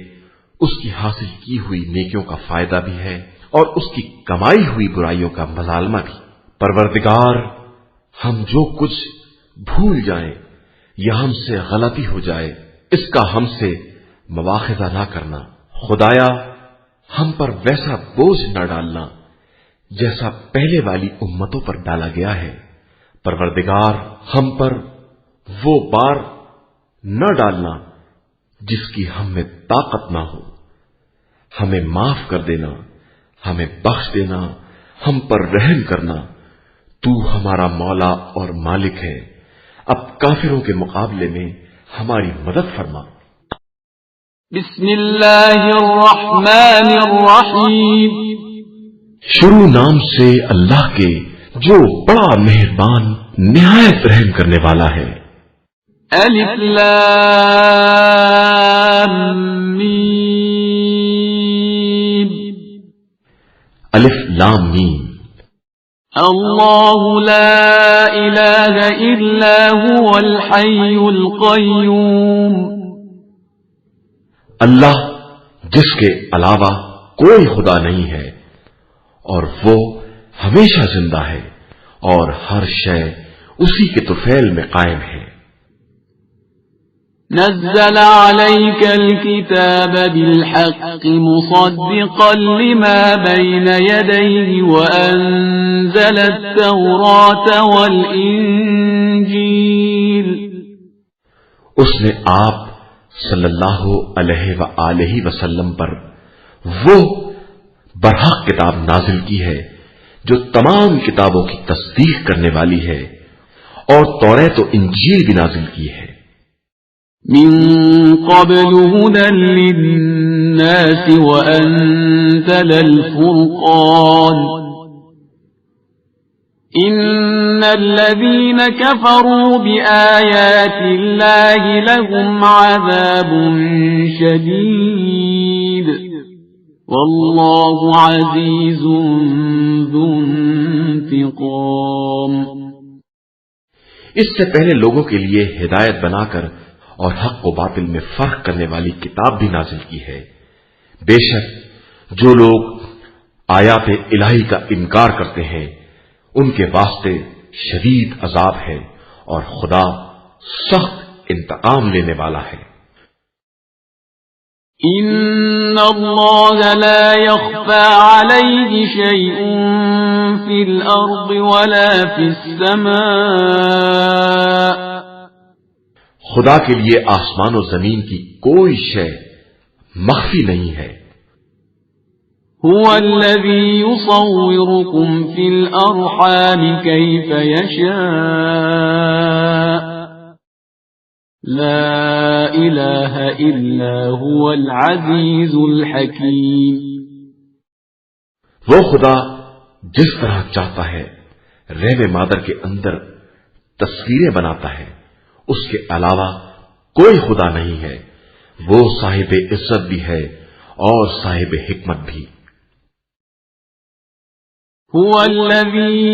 اس کی حاصل کی ہوئی نیکیوں کا فائدہ بھی ہے اور اس کی کمائی ہوئی برائیوں کا مظالمہ بھی۔ پروردگار ہم جو کچھ بھول جائیں یا ہم سے غلطی ہو جائے اس کا ہم سے مواخذہ نہ کرنا، خدایا ہم پر ویسا بوجھ نہ ڈالنا جیسا پہلے والی امتوں پر ڈالا گیا ہے۔ پروردگار ہم پر وہ بار نہ ڈالنا جس کی ہم میں طاقت نہ ہو، ہمیں معاف کر دینا، ہمیں بخش دینا، ہم پر رحم کرنا، تو ہمارا مولا اور مالک ہے، اب کافروں کے مقابلے میں ہماری مدد فرما۔ بسم اللہ الرحمن الرحیم شروع نام سے اللہ کے جو بڑا مہربان نہایت رحم کرنے والا ہے۔ الف لام میم الف لام میم اللہ لا الہ الا هو الحی القیوم اللہ جس کے علاوہ کوئی خدا نہیں ہے اور وہ ہمیشہ زندہ ہے اور ہر شے اسی کے طفیل میں قائم ہے۔ نزل عليك الكتاب بالحق مصدقا لما بين يديه وأنزل التوراة والإنجيل اس نے آپ صلی اللہ علیہ وآلہ وسلم پر وہ برحق کتاب نازل کی ہے جو تمام کتابوں کی تصدیق کرنے والی ہے اور توریت و انجیل بھی نازل کی ہے۔ من قبل هدى للناس وأنزل الفرقان إن الذين كفروا بآيات الله لهم عذاب شديد والله عزيز ذو انتقام۔ اس سے پہلے لوگوں کے لیے ہدایت بنا کر اور حق و باطل میں فرق کرنے والی کتاب بھی نازل کی ہے۔ بے شک جو لوگ آیات الہی کا انکار کرتے ہیں ان کے واسطے شدید عذاب ہے اور خدا سخت انتقام لینے والا ہے۔ ان اللہ لا يخفى عليه شيء في الارض ولا في السماء خدا کے لیے آسمان و زمین کی کوئی شے مخفی نہیں ہے۔ هو الذي يصوركم في الأرحام كيف يشاء لا إله إلا هو العزيز الحكيم۔ وہ خدا جس طرح چاہتا ہے رحم مادر کے اندر تصویریں بناتا ہے، اس کے علاوہ کوئی خدا نہیں ہے، وہ صاحب عزت بھی ہے اور صاحب حکمت بھی۔ هو الذي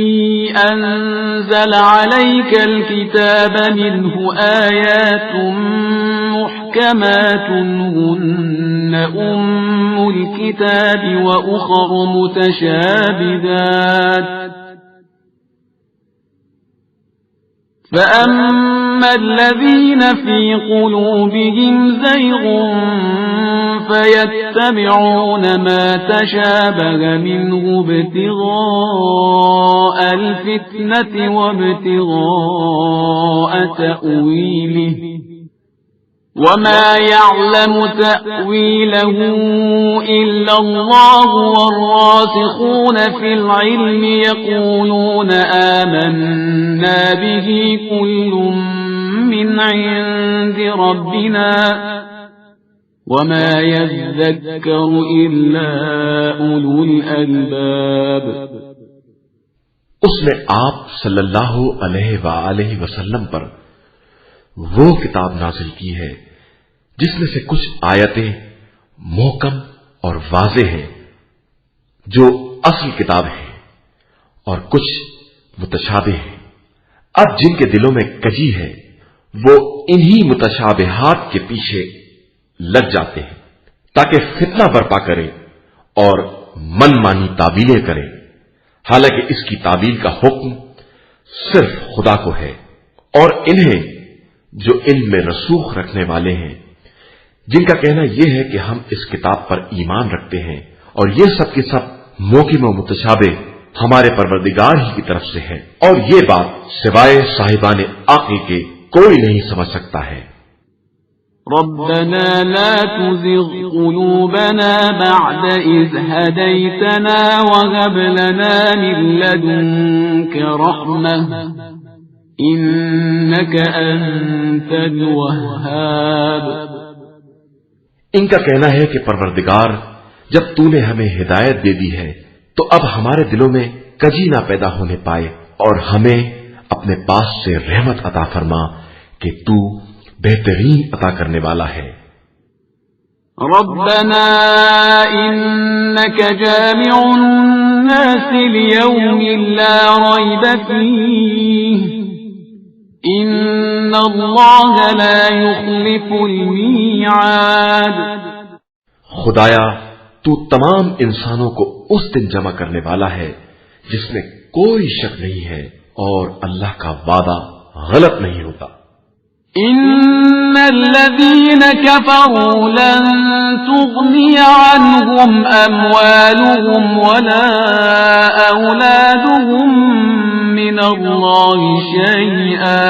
أنزل عليك الكتاب منه آيات محكمات هن أم الكتاب وأخر متشابهات فأما الذين في قلوبهم زيغ فيتبعون ما تشابه منه ابتغاء الفتنة وابتغاء تأويله وما يعلم تأويله إلا الله والراسخون في العلم يقولون آمنا به كل من عند ربنا وما يذكر إلا أولو الألباب۔ اس نے آپ صلی اللہ علیہ وآلہ وسلم پر وہ کتاب نازل کی ہے جس میں سے کچھ آیتیں محکم اور واضح ہیں جو اصل کتاب ہے اور کچھ متشابہ ہیں۔ اب جن کے دلوں میں کجی ہے وہ انہی متشابہات کے پیچھے لگ جاتے ہیں تاکہ فتنہ برپا کرے اور من مانی تعبیلیں کرے، حالانکہ اس کی تعبیل کا حکم صرف خدا کو ہے، اور انہیں جو علم میں رسوخ رکھنے والے ہیں جن کا کہنا یہ ہے کہ ہم اس کتاب پر ایمان رکھتے ہیں اور یہ سب کے سب محکم و متشابہ ہمارے پروردگار ہی کی طرف سے ہے، اور یہ بات سوائے صاحبان عقل کے کوئی نہیں سمجھ سکتا ہے۔ ربنا لا تزغ قلوبنا بعد إذ هديتنا وهب لنا من لدنك رحمة إنك أنت الوهاب۔ ان کا کہنا ہے کہ پروردگار جب تو نے ہمیں ہدایت دے دی ہے تو اب ہمارے دلوں میں کجی نہ پیدا ہونے پائے اور ہمیں اپنے پاس سے رحمت عطا فرما کہ تو بہترین عطا کرنے والا ہے۔ ربنا انك جامع الناس ليوم لا ريب فيه ان الله لا يخلف الميعاد۔ خدایا تو تمام انسانوں کو اس دن جمع کرنے والا ہے جس میں کوئی شک نہیں ہے اور اللہ کا وعدہ غلط نہیں ہوتا۔ ان الذين كفروا لن تغني عنهم اموالهم ولا اولادهم من الله شيئا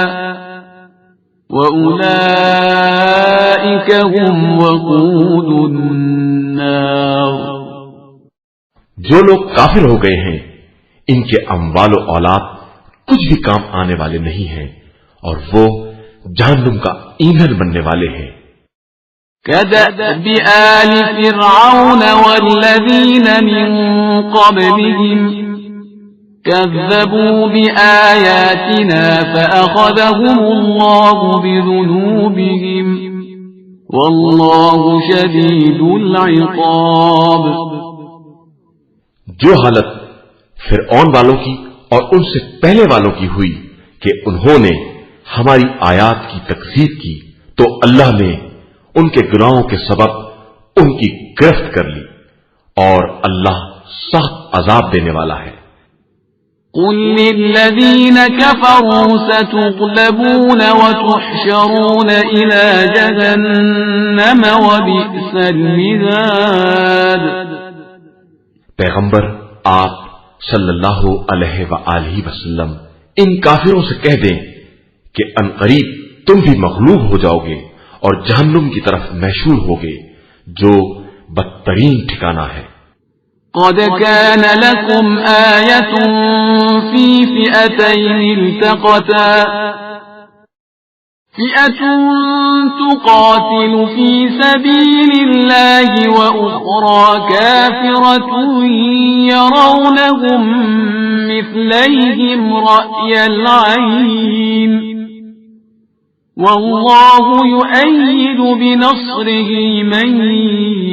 واولئك هم وقود النار۔ جو لوگ کافر ہو گئے ہیں ان کے اموال و اولاد کچھ بھی کام آنے والے نہیں ہیں اور وہ جہنم کا ایندھن بننے والے ہیں۔ كدأب آل فرعون والذين من قبلهم كذبوا بآياتنا فأخذهم الله بذنوبهم والله شديد العقاب۔ جو حالت فرعون والوں کی اور ان سے پہلے والوں کی ہوئی کہ انہوں نے ہماری آیات کی تکذیب کی تو اللہ نے ان کے گناہوں کے سبب ان کی گرفت کر لی اور اللہ سخت عذاب دینے والا ہے۔ قل للذين كفروا ستغلبون وتحشرون إلى جهنم وبئس المهاد۔ پیغمبر آپ صلی اللہ علیہ وآلہ وسلم ان کافروں سے کہہ دیں کہ عنقریب تم بھی مغلوب ہو جاؤ گے اور جہنم کی طرف محشور ہوگے جو بدترین ٹھکانہ ہے۔ قد كان لكم آية في فئتين التقتا فئة تقاتل في سبيل الله وأخرى كافرة يرونهم مثليهم رأي العين والله يؤيد بنصره من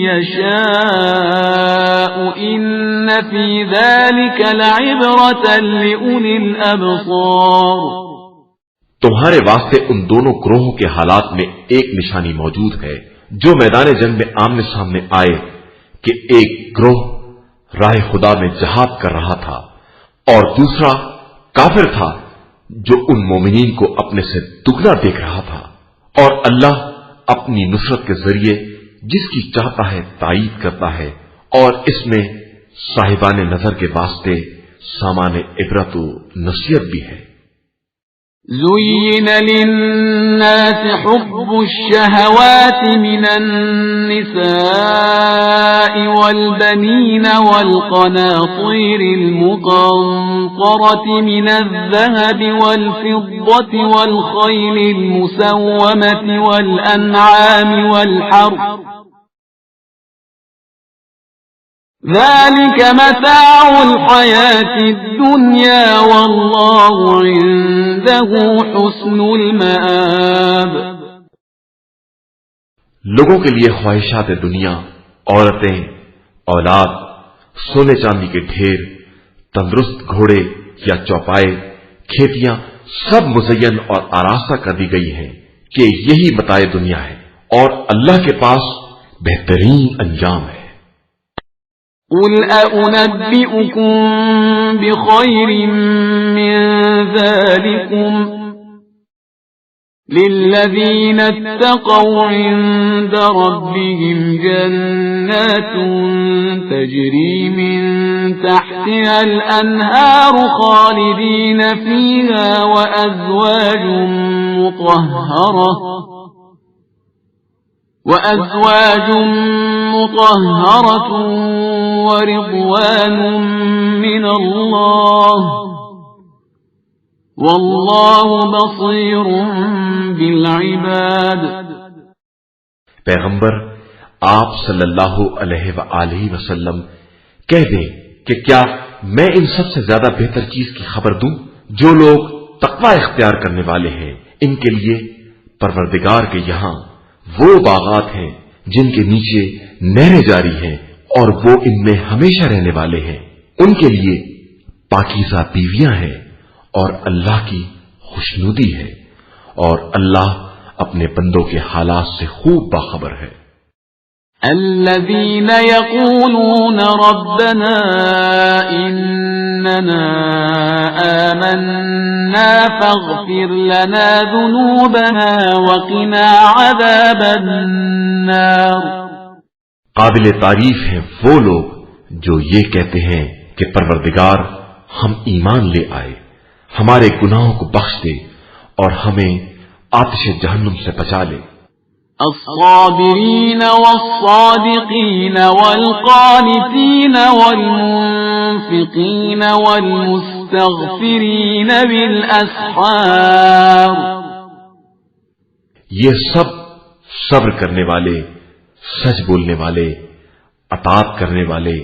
يشاء إن في ذلك لعبرة لأولي الأبصار۔ تمہارے واسطے ان دونوں گروہوں کے حالات میں ایک نشانی موجود ہے جو میدان جنگ میں آمنے سامنے آئے کہ ایک گروہ راہ خدا میں جہاد کر رہا تھا اور دوسرا کافر تھا جو ان مومنین کو اپنے سے دگنا دیکھ رہا تھا، اور اللہ اپنی نصرت کے ذریعے جس کی چاہتا ہے تائید کرتا ہے، اور اس میں صاحبان نظر کے واسطے سامان عبرت و نصیحت بھی ہے۔ زين للناس حب الشهوات من النساء والبنين والقناطير المقنطرة من الذهب والفضة والخيل المسومة والأنعام والحرث ذلك متاع الحياة الدنيا والله عنده حسن المآب۔ لوگوں کے لیے خواہشات دنیا، عورتیں، اولاد، سونے چاندی کے ڈھیر، تندرست گھوڑے یا چوپائے، کھیتیاں سب مزین اور آراستہ کر دی گئی ہیں کہ یہی متاع دنیا ہے اور اللہ کے پاس بہترین انجام ہے۔ قل أأنبئكم بخير من ذلكم للذين اتقوا عند ربهم جنات تجري من تحتها الأنهار خالدين فيها وأزواج مطهرة ورضوان من الله والله بصير بالعباد۔ پیغمبر آپ صلی اللہ علیہ وآلہ وسلم کہہ دیں کہ کیا میں ان سب سے زیادہ بہتر چیز کی خبر دوں؟ جو لوگ تقوی اختیار کرنے والے ہیں ان کے لیے پروردگار کے یہاں وہ باغات ہیں جن کے نیچے نہریں جاری ہیں اور وہ ان میں ہمیشہ رہنے والے ہیں. ان کے لیے پاکیزہ بیویاں ہیں اور اللہ کی خوشنودی ہے، اور اللہ اپنے بندوں کے حالات سے خوب باخبر ہے. الذين يقولون ربنا إننا آمنا فاغفر لنا ذنوبنا وقنا عذاب النار. قابل تعریف ہیں وہ لوگ جو یہ کہتے ہیں کہ پروردگار ہم ایمان لے آئے، ہمارے گناہوں کو بخش دے اور ہمیں آتش جہنم سے بچا لے. الصابرين والصادقين والقانتين والمنفقين والمستغفرين بالأسحار. یہ سب صبر کرنے والے، سچ بولنے والے، اطاعت کرنے والے،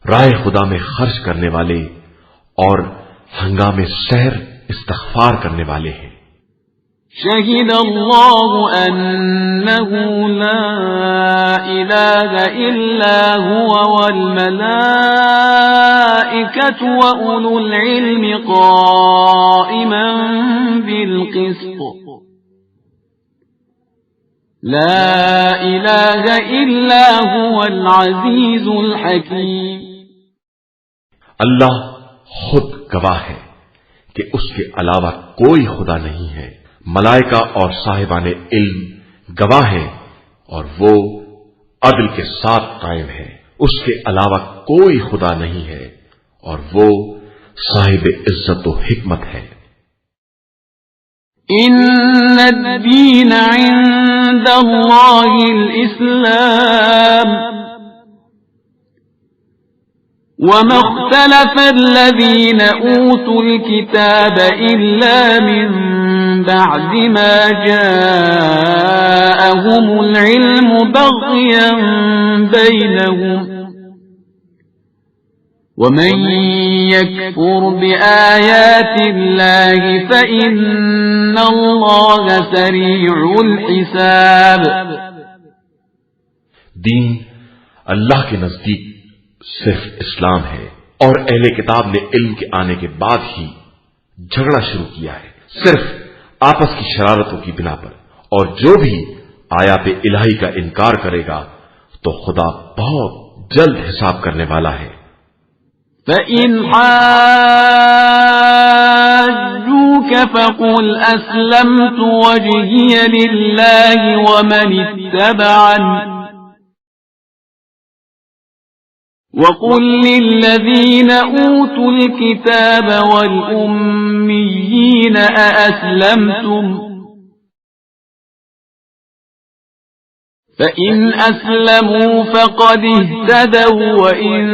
راہ خدا میں خرچ کرنے والے اور ہنگامے سحر استغفار کرنے والے ہیں. شهد الله أنه لا إله إلا هو والملائكة وأولو العلم قائما بالقسط لا إله إلا هو العزيز الحكيم. اللہ خود گواہ ہے کہ اس کے علاوہ کوئی خدا نہیں ہے، ملائکہ اور صاحبان علم گواہ ہیں، اور وہ عدل کے ساتھ قائم ہے. اس کے علاوہ کوئی خدا نہیں ہے اور وہ صاحب عزت و حکمت ہے. ان الدین عند اللہ الاسلام وما اختلف الذين اوتوا الكتاب الا من بعد ما جاءهم العلم بغيا بينهم ومن يكفر بآيات الله فإن الله سريع الحساب. دین اللہ کے نزدیک صرف اسلام ہے، اور اہل کتاب نے علم کے آنے کے بعد ہی جھگڑا شروع کیا ہے صرف آپس کی شرارتوں کی بنا پر، اور جو بھی آیات الہی کا انکار کرے گا تو خدا بہت جلد حساب کرنے والا ہے. فَإِنْ حَاجُّوكَ فَقُلْ أَسْلَمْتُ وَجْهِيَ لِلَّهِ وَمَنِ اتَّبَعَنِ وَقُلْ لِلَّذِينَ أُوتُوا الْكِتَابَ وَالْأُمِّيِّينَ أَأَسْلَمْتُمْ فَإِنْ أَسْلَمُوا فَقَدِ اهْتَدَوْا وَإِنْ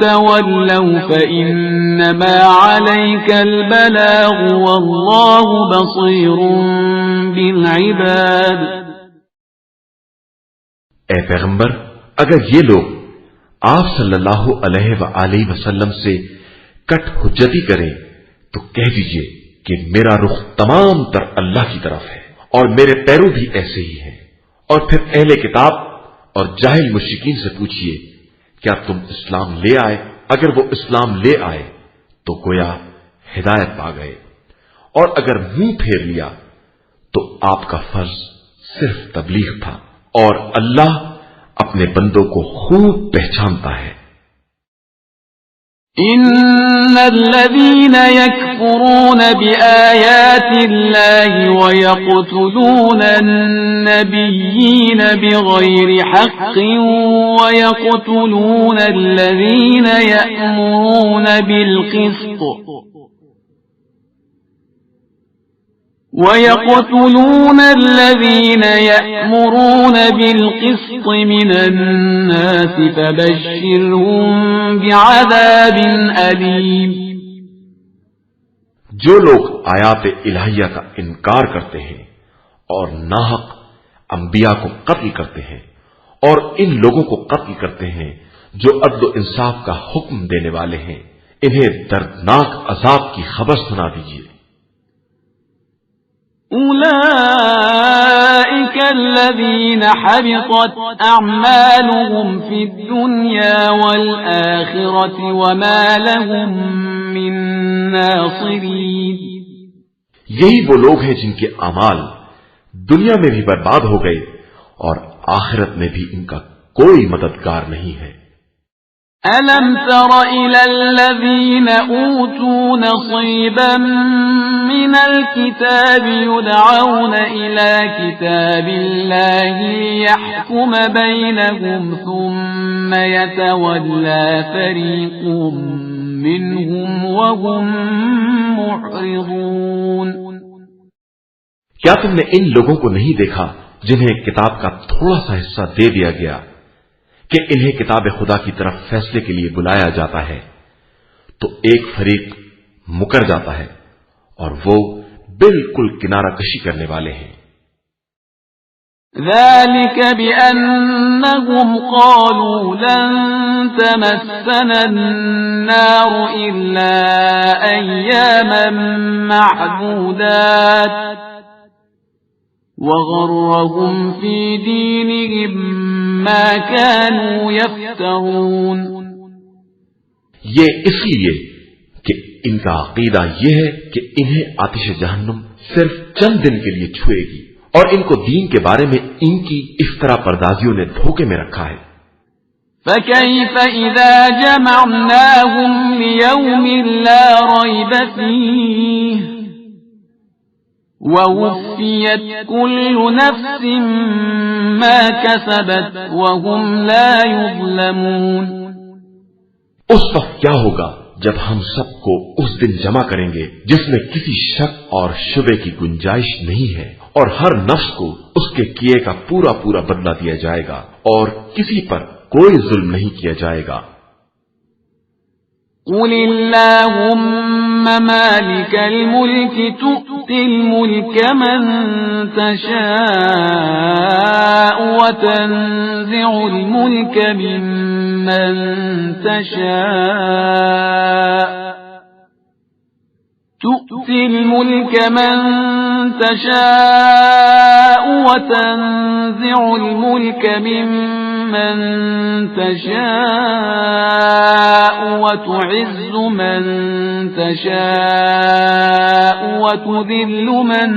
تَوَلَّوْا فَإِنَّمَا عَلَيْكَ الْبَلَاغُ وَاللَّهُ بَصِيرٌ بِالْعِبَادِ. اے پیغمبر، اگر یہ لوگ آپ صلی اللہ علیہ وآلہ وسلم سے کٹ حجتی کریں تو کہہ دیجئے کہ میرا رخ تمام تر اللہ کی طرف ہے اور میرے پیرو بھی ایسے ہی ہیں. اور پھر اہل کتاب اور جاہل مشرکین سے پوچھئے کیا تم اسلام لے آئے؟ اگر وہ اسلام لے آئے تو گویا ہدایت پا گئے، اور اگر منہ پھیر لیا تو آپ کا فرض صرف تبلیغ تھا، اور اللہ اپنے بندوں کو خوب پہچانتا ہے. ان الذين يكفرون بآيات الله ويقتلون النبيين بغير حق ويقتلون الذين يأمرون بالقسط من الناس فبشرهم بعذاب أليم. جو لوگ آیات الہیہ کا انکار کرتے ہیں اور ناحق انبیاء کو قتل کرتے ہیں اور ان لوگوں کو قتل کرتے ہیں جو عدل و انصاف کا حکم دینے والے ہیں، انہیں دردناک عذاب کی خبر سنا دیجیے۔ أولئك الذين حبطت أعمالهم في الدنيا والآخرة وما لهم من ناصرين۔ یہی وہ لوگ ہیں جن کے اعمال دنیا میں بھی برباد ہو گئے اور آخرت میں بھی ان کا کوئی مددگار نہیں ہے۔ أَلَمْ تَرَ إِلَى الَّذِينَ أُوتُوا نَصِيبًا مِنَ الْكِتَابِ يُدْعَوْنَ إِلَى كِتَابِ اللَّهِ لِيَحْكُمَ بَيْنَهُمْ ثُمَّ يَتَوَلَّى فَرِيقٌ مِّنْهُمْ وَهُمْ مُعْرِضُونَ۔ کیا تم نے ان لوگوں کو نہیں دیکھا جنہیں کتاب کا تھوڑا سا حصہ دے دیا گیا کہ انہیں کتاب خدا کی طرف فیصلے کے لیے بلایا جاتا ہے، تو ایک فریق مکر جاتا ہے اور وہ بالکل کنارہ کشی کرنے والے ہیں۔ ذلك بأنهم قالوا لن تمسنا النار إلا أياما معدودات وغرهم في دينهم ما كانوا يفترون۔ یہ اس لیے کہ ان کا عقیدہ یہ ہے کہ انہیں آتش جہنم صرف چند دن کے لیے چھوئے گی، اور ان کو دین کے بارے میں ان کی افطرا پردازیوں نے دھوکے میں رکھا ہے۔ فَكَيْفَ إِذَا جَمَعْنَاهُمْ لِيَوْمٍ لَا رَيْبَ فِيهِ وَوُفِّيَتْ كُلُّ نَفْسٍ مَا كَسَبَتْ وَهُمْ لَا يُظْلَمُونَ۔ اس وقت کیا ہوگا جب ہم سب کو اس دن جمع کریں گے جس میں کسی شک اور شبے کی گنجائش نہیں ہے، اور ہر نفس کو اس کے کیے کا پورا پورا بدلہ دیا جائے گا، اور کسی پر کوئی ظلم نہیں کیا جائے گا۔ قُلِ اللَّهُمَّ مَالِكَ الْمُلْكِ تُؤْتِي الْمُلْكَ مَن تَشَاءُ وَتَنزِعُ الْمُلْكَ مِمَّن تَشَاءُ تُؤْتِي الْمُلْكَ مَن تَشَاءُ وَتَنزِعُ الْمُلْكَ مِمَّن تَشَاءُ وَتُعِزُّ مَن تَشَاءُ وَتُذِلُّ مَن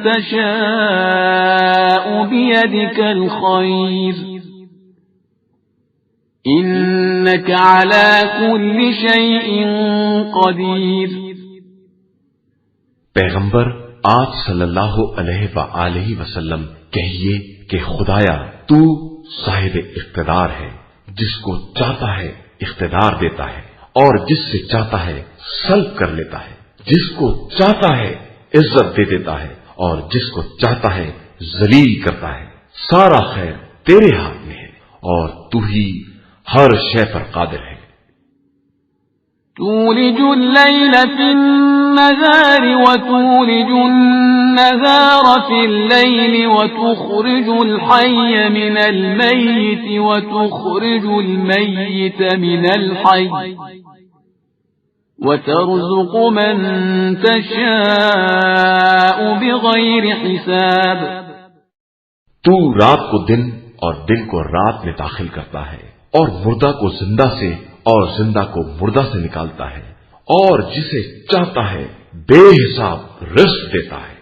تَشَاءُ بِيَدِكَ الْخَيْرُ إِنَّكَ عَلَى كُلِّ شَيْءٍ قَدِيرٌ۔ پیغمبر آپ صلی اللہ علیہ وآلہ وسلم کہیے کہ خدایا تو صاحب اقتدار ہے، جس کو چاہتا ہے اقتدار دیتا ہے اور جس سے چاہتا ہے سلب کر لیتا ہے، جس کو چاہتا ہے عزت دے دیتا ہے اور جس کو چاہتا ہے ذلیل کرتا ہے۔ سارا خیر تیرے ہاتھ میں ہے اور تو ہی ہر شے پر قادر ہے۔ تولج الليل في النهار وتولج النهار في الليل وتخرج الحي من الميت وتخرج الميت من الحي وترزق من تشاء بغير حساب۔ تو رات کو دن اور دن کو رات میں داخل کرتا ہے اور مردہ کو زندہ سے اور زندہ کو مردہ سے نکالتا ہے، اور جسے چاہتا ہے بے حساب رزق دیتا ہے۔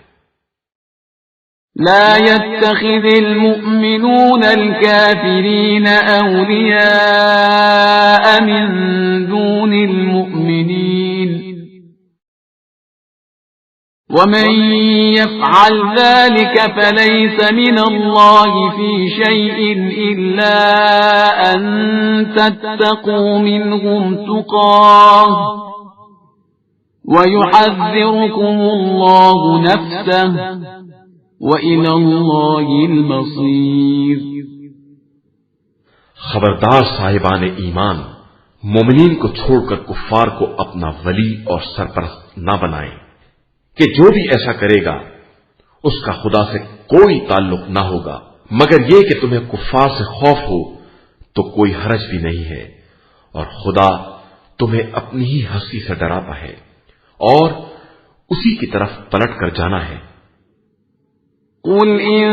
لا يتخذ المؤمنون الكافرين أولياء من دون المؤمنين ومن يفعل ذلك فليس من الله في شيء إلا أن تتقوا منهم تقاه ويحذركم الله نفسه وإلى الله المصير۔ خبردار صاحبان ایمان، مومنین کو چھوڑ کر کفار کو اپنا ولی اور سرپرست نہ بنائیں کہ جو بھی ایسا کرے گا اس کا خدا سے کوئی تعلق نہ ہوگا، مگر یہ کہ تمہیں کفار سے خوف ہو تو کوئی حرج بھی نہیں ہے، اور خدا تمہیں اپنی ہی ہستی سے ڈراتا ہے اور اسی کی طرف پلٹ کر جانا ہے۔ قل إن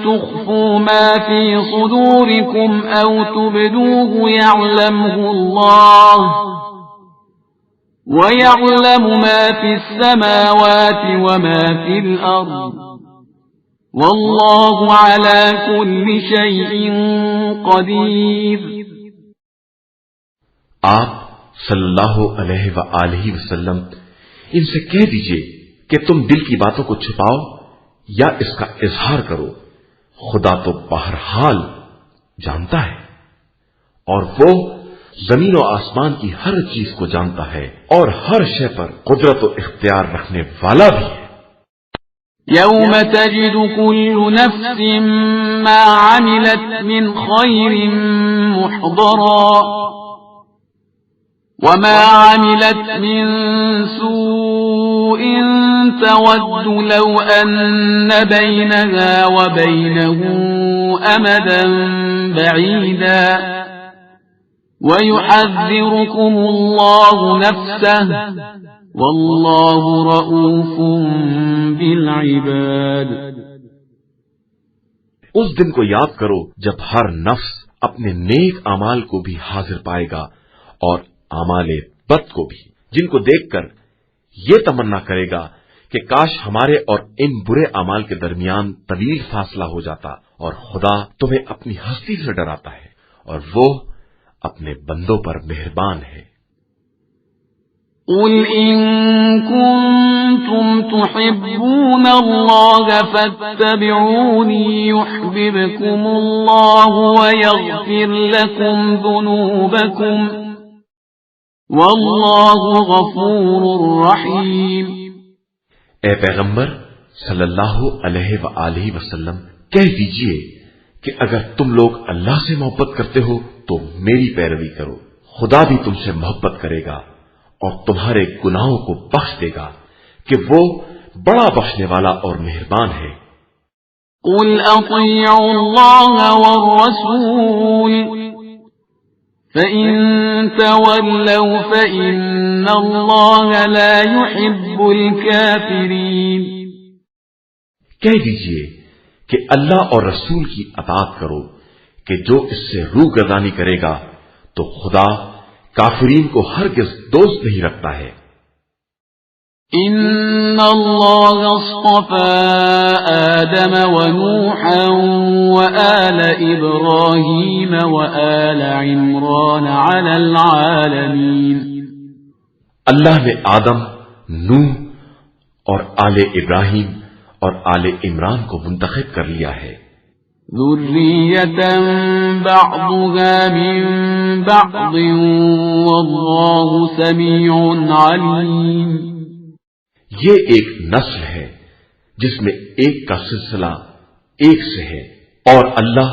تخفوا ما في صدوركم أو تبدوه يعلمه الله ويعلم ما في السماوات وما في الأرض والله على كل شيء قدير۔ آپ صلی اللہ علیہ وآلہ وسلم ان سے کہہ دیجئے کہ تم دل کی باتوں کو چھپاؤ یا اس کا اظہار کرو، خدا تو بہرحال جانتا ہے، اور وہ زمین و آسمان کی ہر چیز کو جانتا ہے اور ہر شے پر قدرت و اختیار رکھنے والا بھی ہے۔ يوم تجد كل نفس ما عملت من خير محضرا وما عملت من سوء تود لو أن بينها وبينه أمدا بعيدا ويحذركم الله نفسه والله رؤوف بالعباد۔ اس دن کو یاد کرو جب ہر نفس اپنے نیک اعمال کو بھی حاضر پائے گا اور اعمال بد کو بھی، جن کو دیکھ کر یہ تمنا کرے گا کہ کاش ہمارے اور ان برے اعمال کے درمیان طویل فاصلہ ہو جاتا، اور خدا تمہیں اپنی ہستی سے ڈراتا ہے اور وہ اپنے بندوں پر مہربان ہے۔ قل إن كنتم تحبون الله فاتبعوني يحببكم الله ويغفر لكم ذنوبكم والله غفور رحيم۔ اے پیغمبر صلی اللہ علیہ وآلہ وسلم کہہ دیجئے کہ اگر تم لوگ اللہ سے محبت کرتے ہو تو میری پیروی کرو، خدا بھی تم سے محبت کرے گا اور تمہارے گناہوں کو بخش دے گا کہ وہ بڑا بخشنے والا اور مہربان ہے۔ قل اطیعوا اللہ والرسول فإن تولوا فإن اللہ لا يحب الكافرین۔ کہہ دیجئے کہ اللہ اور رسول کی اطاعت کرو کہ جو اس سے روگردانی کرے گا تو خدا کافرین کو ہرگز دوست نہیں رکھتا ہے۔ ان اللہ اصطفى آدم ونوحا وآل ابراہیم وآل عمران علی العالمین۔ اللہ نے آدم، نوح اور آل ابراہیم اور آل عمران کو منتخب کر لیا ہے۔ ذریۃ بعضها من بعض واللہ سمیع علیم۔ یہ ایک نسل ہے جس میں ایک کا سلسلہ ایک سے ہے اور اللہ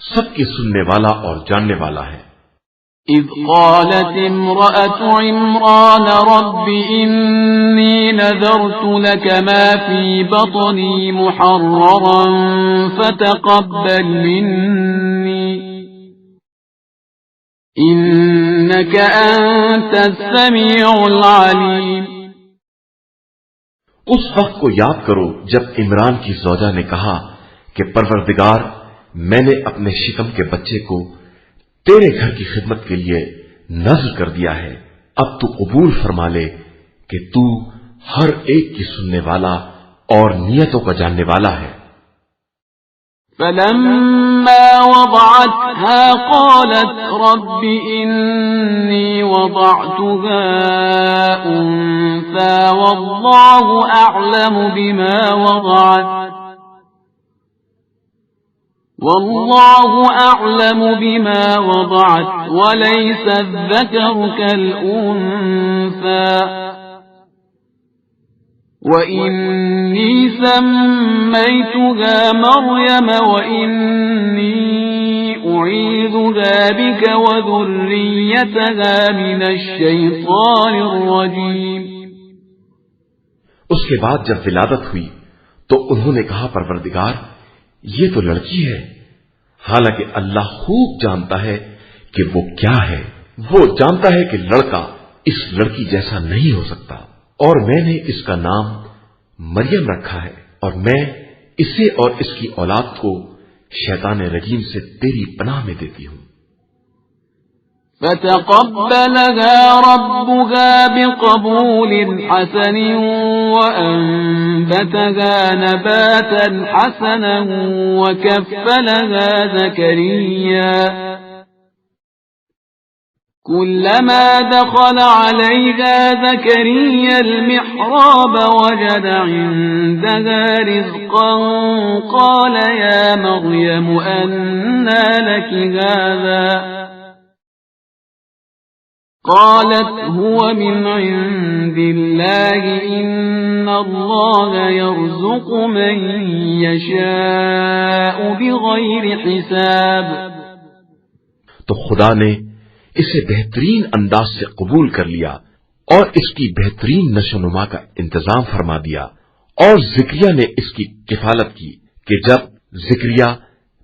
سب کی سننے والا اور جاننے والا ہے۔ اذ قالت امرأة عمران رب انی نذرت لك ما في بطني محررا فتقبل مني انك انت السميع العليم۔ اس وقت کو یاد کرو جب عمران کی زوجہ نے کہا کہ پروردگار، میں نے اپنے شکم کے بچے کو تیرے گھر کی خدمت کے لیے نذر کر دیا ہے، اب تو قبول فرما لے کہ تو ہر ایک کی سننے والا اور نیتوں کا جاننے والا ہے۔ فلما وضعتها قالت رب إني وضعتها أنثى والله أعلم بما وضعت وليس الذكر كالأنثى وإني سميتها مريم وإني أعيذها بك وذريتها من الشيطان الرجيم۔ اس کے بعد جب ولادت ہوئی تو انہوں نے کہا پروردگار، یہ تو لڑکی ہے حالانکہ اللہ خوب جانتا ہے کہ وہ کیا ہے. وہ جانتا ہے کہ لڑکا اس لڑکی جیسا نہیں ہو سکتا، اور میں نے اس کا نام مریم رکھا ہے، اور میں اسے اور اس کی اولاد کو شیطان رجیم سے تیری پناہ میں دیتی ہوں. فتقبلها ربها بقبول حسن وأنبتها نباتا حسنا وكفلها زكريا كلما دخل عليها زكريا المحراب وجد عندها رزقا قال يا مريم أنى لك هذا قالت هو من عند الله إن الله يرزق من يشاء بغير حساب. تو خدا نے اسے بہترین انداز سے قبول کر لیا اور اس کی بہترین نشو نما کا انتظام فرما دیا. اور زکریا نے اس کی کفالت کی کہ جب زکریا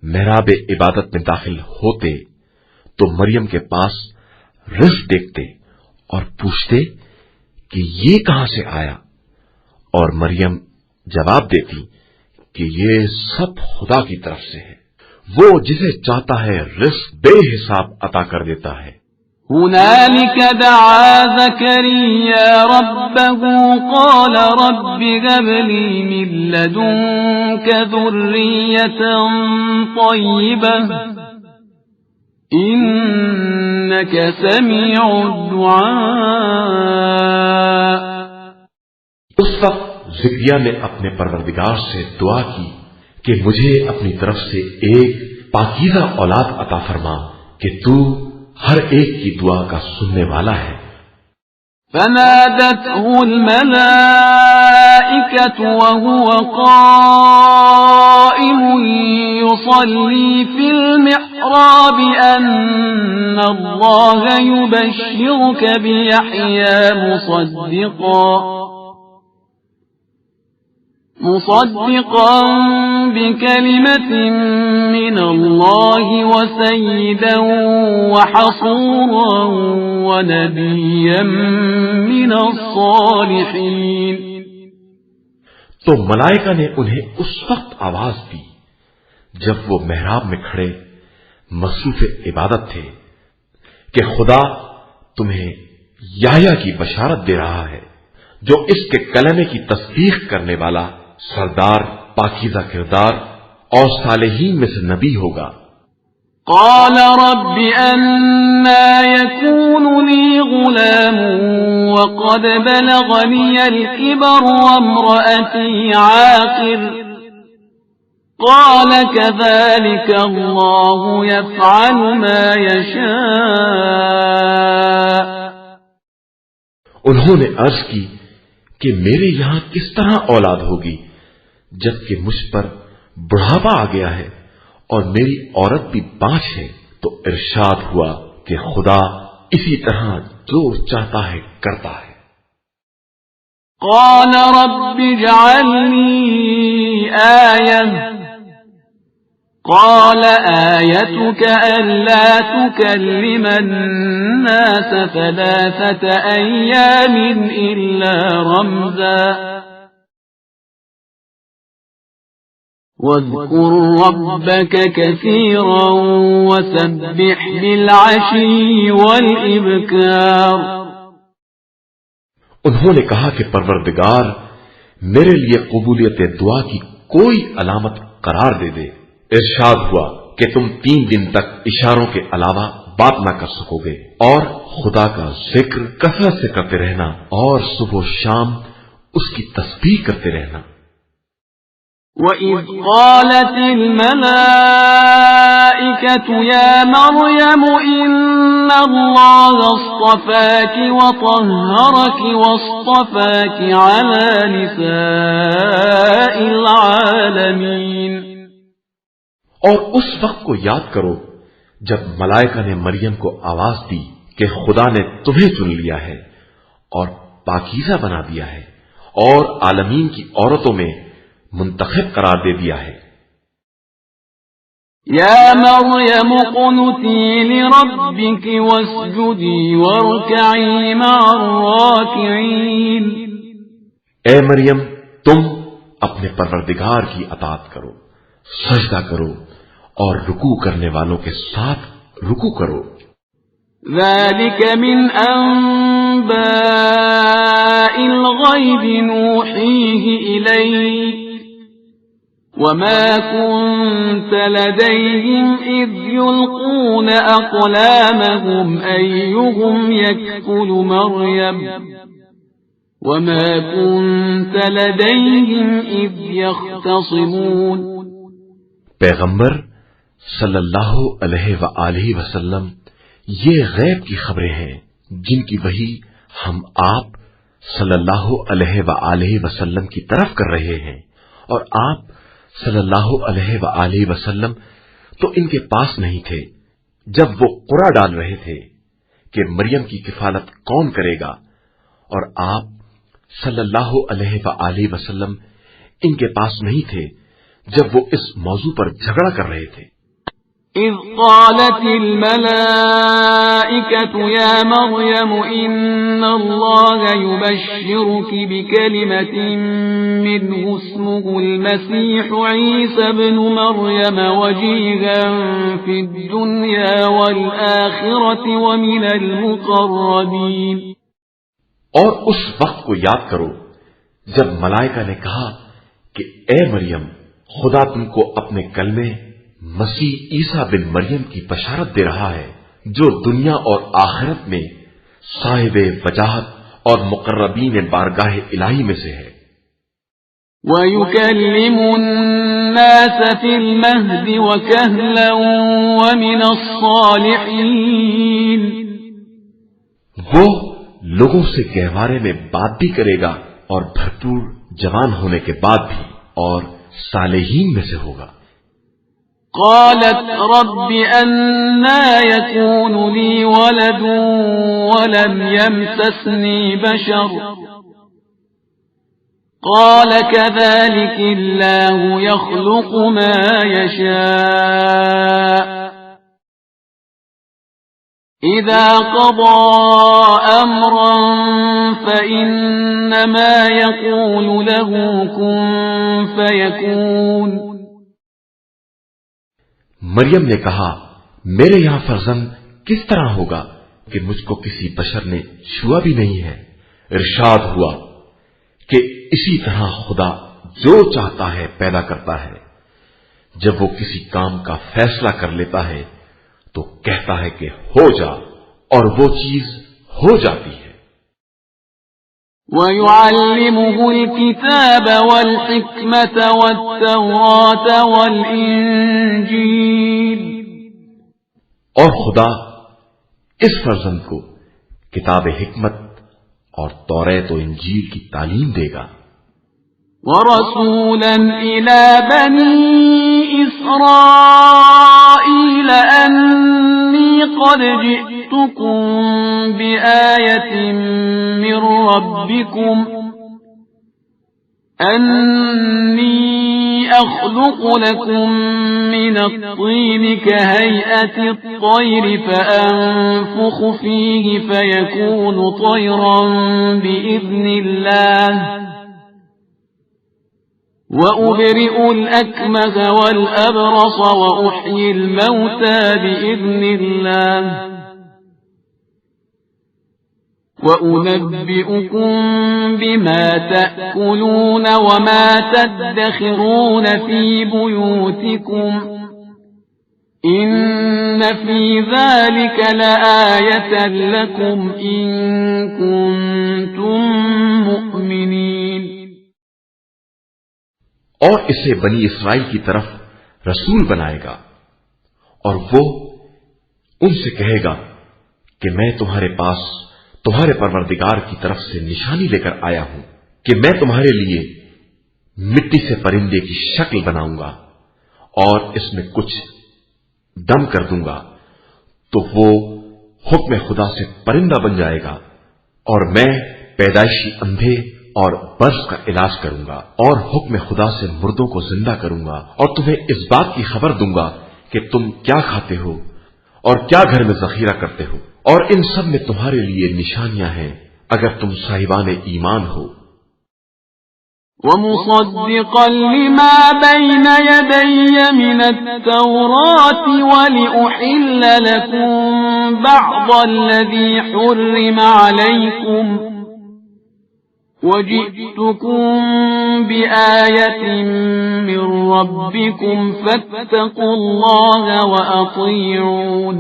محراب عبادت میں داخل ہوتے تو مریم کے پاس رزق دیکھتے اور پوچھتے کہ یہ کہاں سے آیا، اور مریم جواب دیتی کہ یہ سب خدا کی طرف سے ہے، وہ جسے چاہتا ہے رزق بے حساب عطا کر دیتا ہے. هنالك دعا زكريا ربه قال رب هب لي من لدنك ذرية طيبة إنك سميع الدعاء. اس وقت زکریا نے اپنے پروردگار سے دعا کی کہ مجھے اپنی طرف سے ایک پاکیزہ اولاد عطا فرما کہ تو ہر ایک کی دعا کا سننے والا ہے. فنادته الملائكة وهو قائم يصلي في المحراب أن الله يبشرك بيحيى مصدقا بكلمة من الله وسيدا وحصورا ونبيا من الصالحين. تو ملائکہ نے انہیں اس وقت آواز دی جب وہ محراب میں کھڑے مصروف عبادت تھے کہ خدا تمہیں یحییٰ کی بشارت دے رہا ہے جو اس کے کلمے کی تصدیق کرنے والا، سردار، پاکیزہ کردار اور صالحین میں سے نبی ہوگا. قال رب أنى يكون لي غلام وقد بلغني الكبر وامرأتي عاقر قال كذلك الله يفعل ما يشاء. انہوں نے عرض کی کہ میرے یہاں کس طرح اولاد ہوگی جبکہ مجھ پر بڑھاپا آ گیا ہے اور میری عورت بھی بانجھ ہے. تو ارشاد ہوا کہ خدا اسی طرح جو چاہتا ہے کرتا ہے. قال رب اجعل لي آية قال آيتك ألا تكلم الناس 3 أيام إلا رمزا واذكر ربك كثيرا وسبح بالعشي والإبكار. انہوں نے کہا کہ پروردگار میرے لیے قبولیت دعا کی کوئی علامت قرار دے دے. ارشاد ہوا کہ تم 3 دن تک اشاروں کے علاوہ بات نہ کر سکو گے اور خدا کا ذکر کثرت سے کرتے رہنا اور صبح و شام اس کی تسبیح کرتے رہنا. وَإِذْ قَالَتِ الْمَلَائِكَةُ يَا مَرْيَمُ إِنَّ اللَّهَ اصْطَفَاكِ وَطَهَّرَكِ وَاصْطَفَاكِ عَلَى نِسَاءِ الْعَالَمِينَ. اور اس وقت کو یاد کرو جب ملائکہ نے مریم کو آواز دی کہ خدا نے تمہیں چن لیا ہے اور پاکیزہ بنا دیا ہے اور عالمین کی عورتوں میں منتخب قرار دے دیا ہے. يا مريم اقنتي لربك واسجدي واركعي مع الراكعين. اے مریم، تم اپنے پروردگار کی اطاعت کرو، سجدہ کرو اور رکوع کرنے والوں کے ساتھ رکوع کرو. ذلك من أنباء الغيب نوحيه إليك وما كنت لديهم إذ يلقون أقلامهم أيهم يكفل مريم وما كنت لديهم إذ يختصمون. پیغمبر صلی اللہ علیہ وآلہ وسلم یہ غیب کی خبریں ہیں جن کی وحی ہم آپ صلی اللہ علیہ وآلہ وسلم کی طرف کر رہے ہیں، اور آپ صلی اللہ علیہ وآلہ وسلم تو ان کے پاس نہیں تھے جب وہ قرعہ ڈال رہے تھے کہ مریم کی کفالت کون کرے گا، اور آپ صلی اللہ علیہ وآلہ وسلم ان کے پاس نہیں تھے جب وہ اس موضوع پر جھگڑا کر رہے تھے. إذ قالت الملائكة يا مريم إن الله يبشرك بكلمة منه اسمه المسيح عيسى ابن مريم وجيها في الدنيا والآخرة ومن المقربين. اور اس وقت کو یاد کرو جب ملائکہ نے کہا کہ اے مریم، خدا تم کو اپنے کلمے مسیح عیسیٰ بن مریم کی بشارت دے رہا ہے جو دنیا اور آخرت میں صاحب وجاہت اور مقربین بارگاہ الہی میں سے ہے. وَيُكَلِّمُ النَّاسَ فِي الْمَهْدِ وَكَهْلًا وَمِنَ الصَّالِحِينَ. وہ لوگوں سے گہوارے میں بات بھی کرے گا اور بھرپور جوان ہونے کے بعد بھی، اور صالحین میں سے ہوگا. قالت رب أنى يكون لي ولد ولم يمسسني بشر قال كذلك الله يخلق ما يشاء إذا قضى أمرا فإنما يقول له كن فيكون. مریم نے کہا میرے یہاں فرزند کس طرح ہوگا کہ مجھ کو کسی بشر نے چھوا بھی نہیں ہے. ارشاد ہوا کہ اسی طرح خدا جو چاہتا ہے پیدا کرتا ہے. جب وہ کسی کام کا فیصلہ کر لیتا ہے تو کہتا ہے کہ ہو جا، اور وہ چیز ہو جاتی ہے. وَيُعَلِّمُهُ الْكِتَابَ وَالْحِكْمَةَ وَالتَّوْرَاةَ وَالْإِنْجِيلَ. اور خدا اس فرزند کو کتاب حکمت اور توریت و انجیل کی تعلیم دے گا. وَرَسُولًا إِلَى بَنِي إِسْرَائِيلَ أَنِّي قَدْ جِئْتُكُمْ بِآيَةٍ مِّن رَّبِّكُمْ أَنِّي أَخْلُقُ لَكُم مِّنَ الطِّينِ كَهَيْئَةِ الطَّيْرِ فَأَنفُخُ فِيهِ فَيَكُونُ طَيْرًا بِإِذْنِ اللَّهِ وَأُبْرِئُ الْأَكْمَهَ وَالْأَبْرَصَ وَأُحْيِي الْمَوْتَى بِإِذْنِ اللَّهِ وَأُنَبِّئُكُم بِمَا تَأْكُلُونَ وَمَا تَدَّخِرُونَ فِي بُيُوتِكُمْ إِنَّ فِي ذَلِكَ لَآيَةً لَكُمْ إِن كُنتُم مُّؤْمِنِينَ. اور اسے بنی اسرائیل کی طرف رسول بنائے گا، اور وہ ان سے کہے گا کہ میں تمہارے پاس تمہارے پروردگار کی طرف سے نشانی لے کر آیا ہوں کہ میں تمہارے لیے مٹی سے پرندے کی شکل بناؤں گا اور اس میں کچھ دم کر دوں گا تو وہ حکم خدا سے پرندہ بن جائے گا، اور میں پیدائشی اندھے اور برس کا علاج کروں گا، اور حکم خدا سے مردوں کو زندہ کروں گا، اور تمہیں اس بات کی خبر دوں گا کہ تم کیا کھاتے ہو اور کیا گھر میں ذخیرہ کرتے ہو، اور ان سب میں تمہارے لیے نشانیاں ہیں اگر تم صاحبان ایمان ہو۔ وَمُصَدِّقًا لِمَا بَيْنَ يَدَيَّ مِنَ التَّوْرَاةِ وَلِأُحِلَّ لَكُمْ بَعْضَ الَّذِي حُرِّمَ عَلَيْكُمْ وَجِئْتُكُمْ بِآيَةٍ مِّن رَّبِّكُمْ فَاتَّقُوا اللَّهَ وَأَطِيعُونِ۔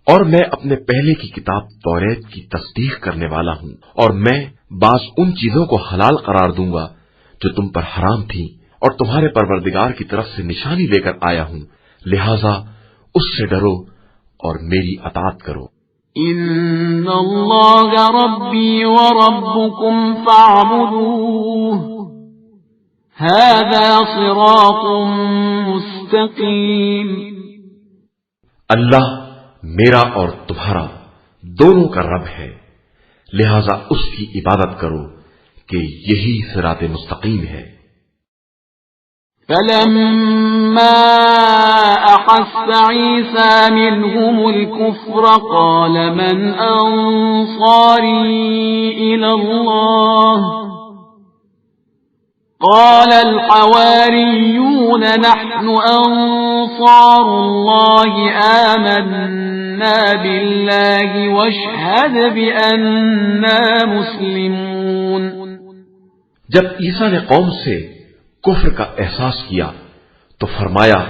اور میں اپنے پہلے کی کتاب توریت کی تصدیق کرنے والا ہوں، اور میں بعض ان چیزوں کو حلال قرار دوں گا جو تم پر حرام تھیں، اور تمہارے پروردگار کی طرف سے نشانی لے کر آیا ہوں، لہذا اس سے ڈرو اور میری اطاعت کرو۔ ان اللہ ربی وربکم فاعبدوہ ھذا صراط مستقیم۔ اللہ میرا اور تمہارا دونوں کا رب ہے، لہذا اس کی عبادت کرو کہ یہی صراط مستقیم ہے۔ فلما احس عیسی منهم الكفر قال من انصاری الى اللہ قال الحواریون نحن انصار اللہ آمنا باللہ واشہد بأننا مسلمون۔ جب عیسیٰ نے قوم سے کفر کا احساس کیا تو فرمایا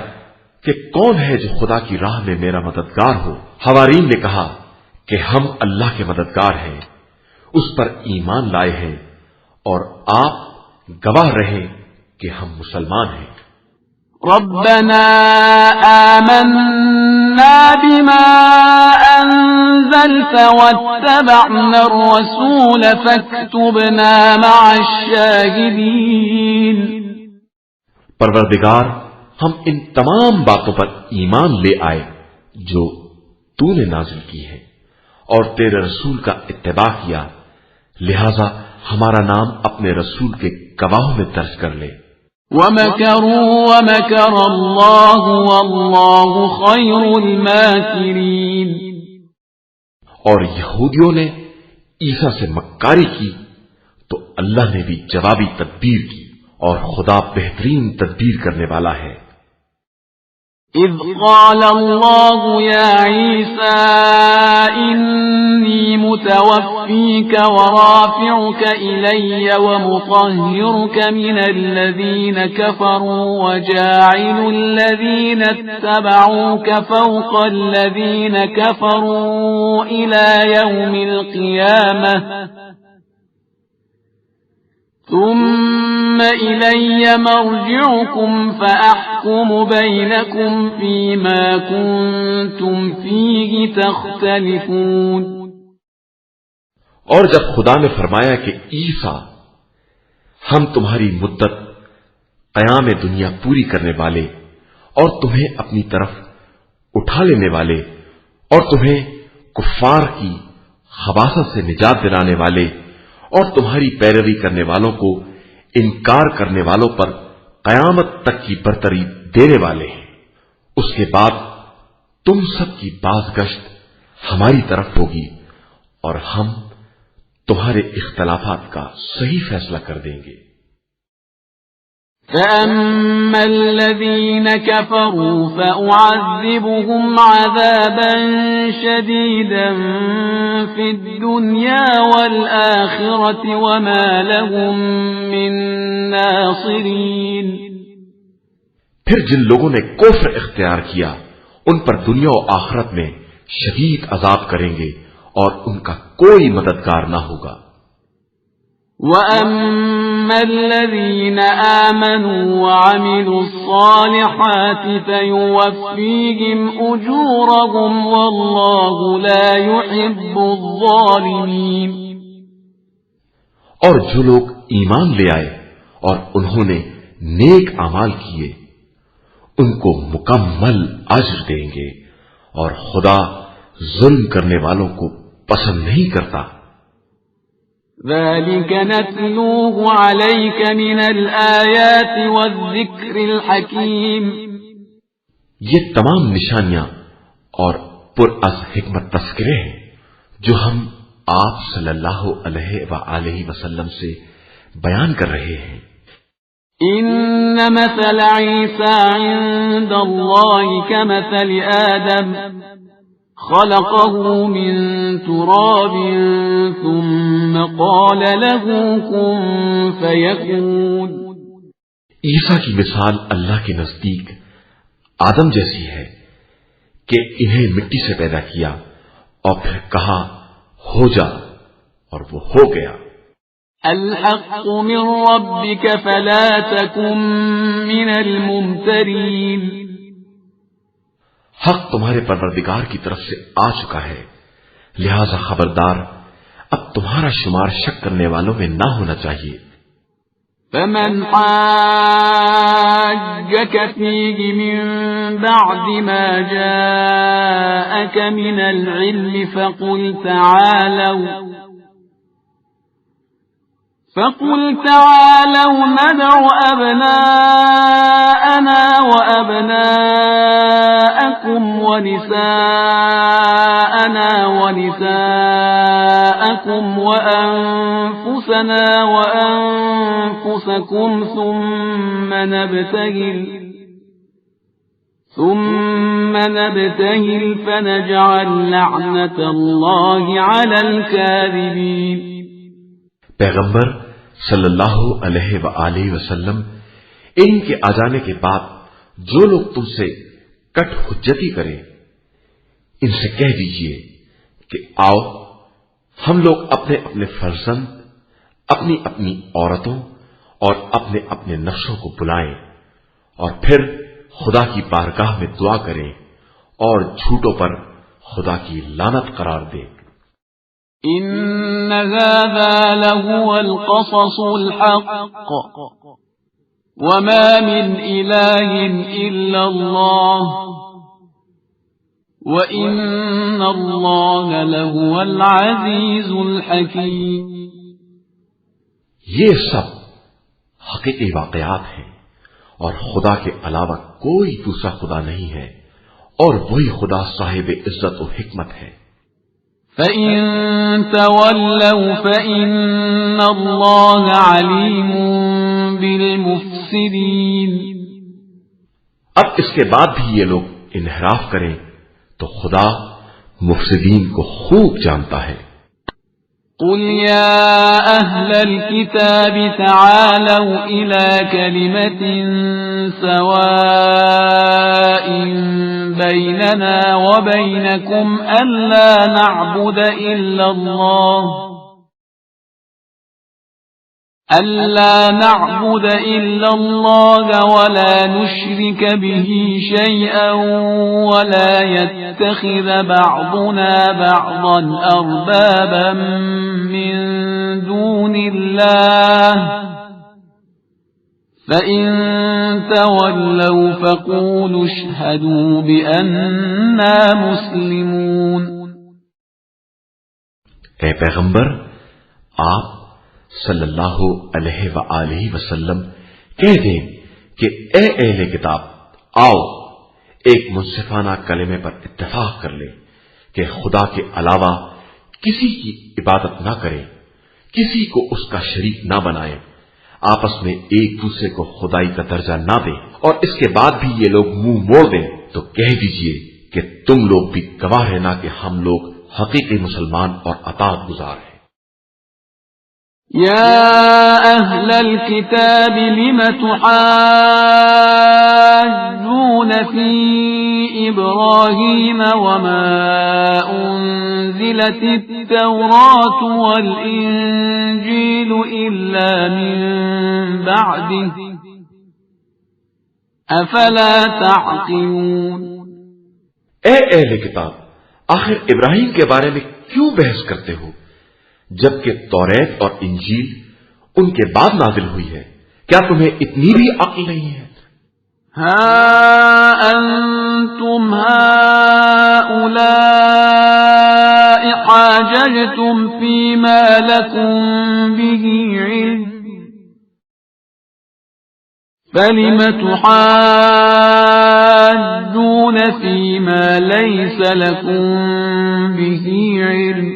کہ کون ہے جو خدا کی راہ میں میرا مددگار ہو؟ حوارین نے کہا کہ ہم اللہ کے مددگار ہیں، اس پر ایمان لائے ہیں، اور آپ گواہ رہیں کہ ہم مسلمان ہیں۔ ربنا آمنا بما انزلت واتبعنا الرسول فاكتبنا مع الشاهدين۔ پروردگار، ہم ان تمام باتوں پر ایمان لے آئے جو تو نے نازل کی ہے، اور تیرے رسول کا اتباع کیا، لہذا ہمارا نام اپنے رسول کے گواہوں میں درج کر لے۔ وَمَكَرُوا وَمَكَرَ اللَّهُ وَاللَّهُ خَيْرُ الْمَاكِرِينَ۔ اور یہودیوں نے عیسیٰ سے مکاری کی تو اللہ نے بھی جوابی تدبیر کی، اور خدا بہترین تدبیر کرنے والا ہے۔ اذ قال اللہ یا عیسیٰ انی متوفیک ورافعک الی ومطہرک من الذین کفروا وجاعل الذین اتبعوک فوق الذین کفروا الی یوم القیامہ ثم إلي مرجعكم فأحكم بينكم فيما كنتم فيه تختلفون۔ اور جب خدا نے فرمایا کہ عیسیٰ، ہم تمہاری مدت قیام دنیا پوری کرنے والے اور تمہیں اپنی طرف اٹھا لینے والے اور تمہیں کفار کی خباثت سے نجات دلانے والے اور تمہاری پیروی کرنے والوں کو انکار کرنے والوں پر قیامت تک کی برتری دینے والے ہیں، اس کے بعد تم سب کی بازگشت ہماری طرف ہوگی اور ہم تمہارے اختلافات کا صحیح فیصلہ کر دیں گے۔ فَأَمَّا الَّذِينَ كَفَرُوا فَأُعَذِّبُهُمْ عَذَابًا شَدِيدًا فِي الدُّنْيَا وَالْآخِرَةِ وَمَا لَهُم مِّن نَّاصِرِينَ۔ پھر جن لوگوں نے کفر اختیار کیا ان پر دنیا و آخرت میں شدید عذاب کریں گے اور ان کا کوئی مددگار نہ ہوگا۔ وَأَمَّا الَّذِينَ آمَنُوا وَعَمِلُوا الصَّالِحَاتِ فَيُوَفِّيهِمْ أُجُورَهُمْ وَاللَّهُ لَا يُحِبُّ الظَّالِمِينَ۔ اور جو لوگ ایمان لے آئے اور انہوں نے نیک اعمال کیے ان کو مکمل اجر دیں گے، اور خدا ظلم کرنے والوں کو پسند نہیں کرتا۔ ذَلِكَ نَتْلُوهُ عَلَيْكَ مِنَ الْآيَاتِ وَالذِّكْرِ الْحَكِيمِ۔ یہ تمام نشانیاں اور پر از حکمت تذکرے ہیں جو ہم آپ صلی اللہ علیہ وآلہ وسلم سے بیان کر رہے ہیں۔ إن مثل عيسى عند الله كمثل آدم خلقه من تراب ثم قال له كن فيكون۔ عیسیٰ کی مثال اللہ کے نزدیک آدم جیسی ہے کہ انہیں مٹی سے پیدا کیا اور پھر کہا ہو جا، اور وہ ہو گیا۔ الحق من ربك فلا تكن من الممترين۔ حق تمہارے پروردگار کی طرف سے آ چکا ہے، لہذا خبردار اب تمہارا شمار شک کرنے والوں میں نہ ہونا چاہیے۔ فمن حاجك فيه من بعد ما جاءك من العلم فقل تعالوا ندع أبناءنا وأبناءكم ونساءنا ونساءكم وأنفسنا وأنفسكم ثم نبتهل فنجعل لعنة الله على الكاذبين۔ پیغمبر صلی اللہ علیہ وآلہ وسلم، ان کے آ جانے کے بعد جو لوگ تم سے کٹ حجتی کریں ان سے کہہ دیجئے کہ آؤ ہم لوگ اپنے اپنے فرزند، اپنی اپنی عورتوں اور اپنے اپنے نفسوں کو بلائیں اور پھر خدا کی بارگاہ میں دعا کریں اور جھوٹوں پر خدا کی لعنت قرار دیں۔ إن هذا لهو القصص الحق وما من إله إلا الله وإن الله لهو العزيز الحكيم۔ یہ سب حقیقی واقعات ہیں اور خدا کے علاوہ کوئی دوسرا خدا نہیں ہے، اور وہی خدا صاحب عزت و حکمت ہے۔ فَإِن تَوَلَّوْا فَإِنَّ اللَّهَ عَلِيمٌ بِالْمُفْسِدِينَ۔ اب اس کے بعد بھی یہ لوگ انحراف کریں تو خدا مفسدین کو خوب جانتا ہے۔ قُلْ يَا أَهْلَ الْكِتَابِ تَعَالَوْا إِلَى كَلِمَةٍ سَوَاءٍ بَيْنَنَا وَبَيْنَكُمْ أَلَّا نَعْبُدَ إِلَّا اللَّهَ وَلَا نُشْرِكَ بِهِ شَيْئًا وَلَا يَتَّخِذَ بَعْضُنَا بَعْضًا أَرْبَابًا مِّن دُونِ اللَّهِ فَإِن تَوَلَّوْا فَقُولُوا اشْهَدُوا بِأَنَّا مُسْلِمُونَ۔ اے پیغمبر، آپ صلی اللہ علیہ وآلہ وسلم کہہ دیں کہ اے اہل کتاب، آؤ ایک منصفانہ کلمے پر اتفاق کر لیں کہ خدا کے علاوہ کسی کی عبادت نہ کریں، کسی کو اس کا شریک نہ بنائیں، آپس میں ایک دوسرے کو خدائی کا درجہ نہ دیں، اور اس کے بعد بھی یہ لوگ منہ موڑ دیں تو کہہ دیجئے کہ تم لوگ بھی گواہ ہیں نہ کہ ہم لوگ حقیقی مسلمان اور اطاعت گزار ہیں۔ يا أهل الكتاب لم تحاجون في إبراهيم وما أنزلت التوراة والإنجيل إلا من بعده أفلا تعقلون۔ اے اہل کتاب، آخر ابراہیم کے بارے میں کیوں بحث کرتے ہو جبکہ توریت اور انجیل ان کے بعد نازل ہوئی ہے؟ کیا تمہیں اتنی بھی عقل نہیں ہے؟ ہا انتم هؤلاء حاججتم فيما لكم به علم فَلِمَ تُحَاجُّونَ فِيمَا لَيْسَ لَكُمْ بِهِ عِلْمٌ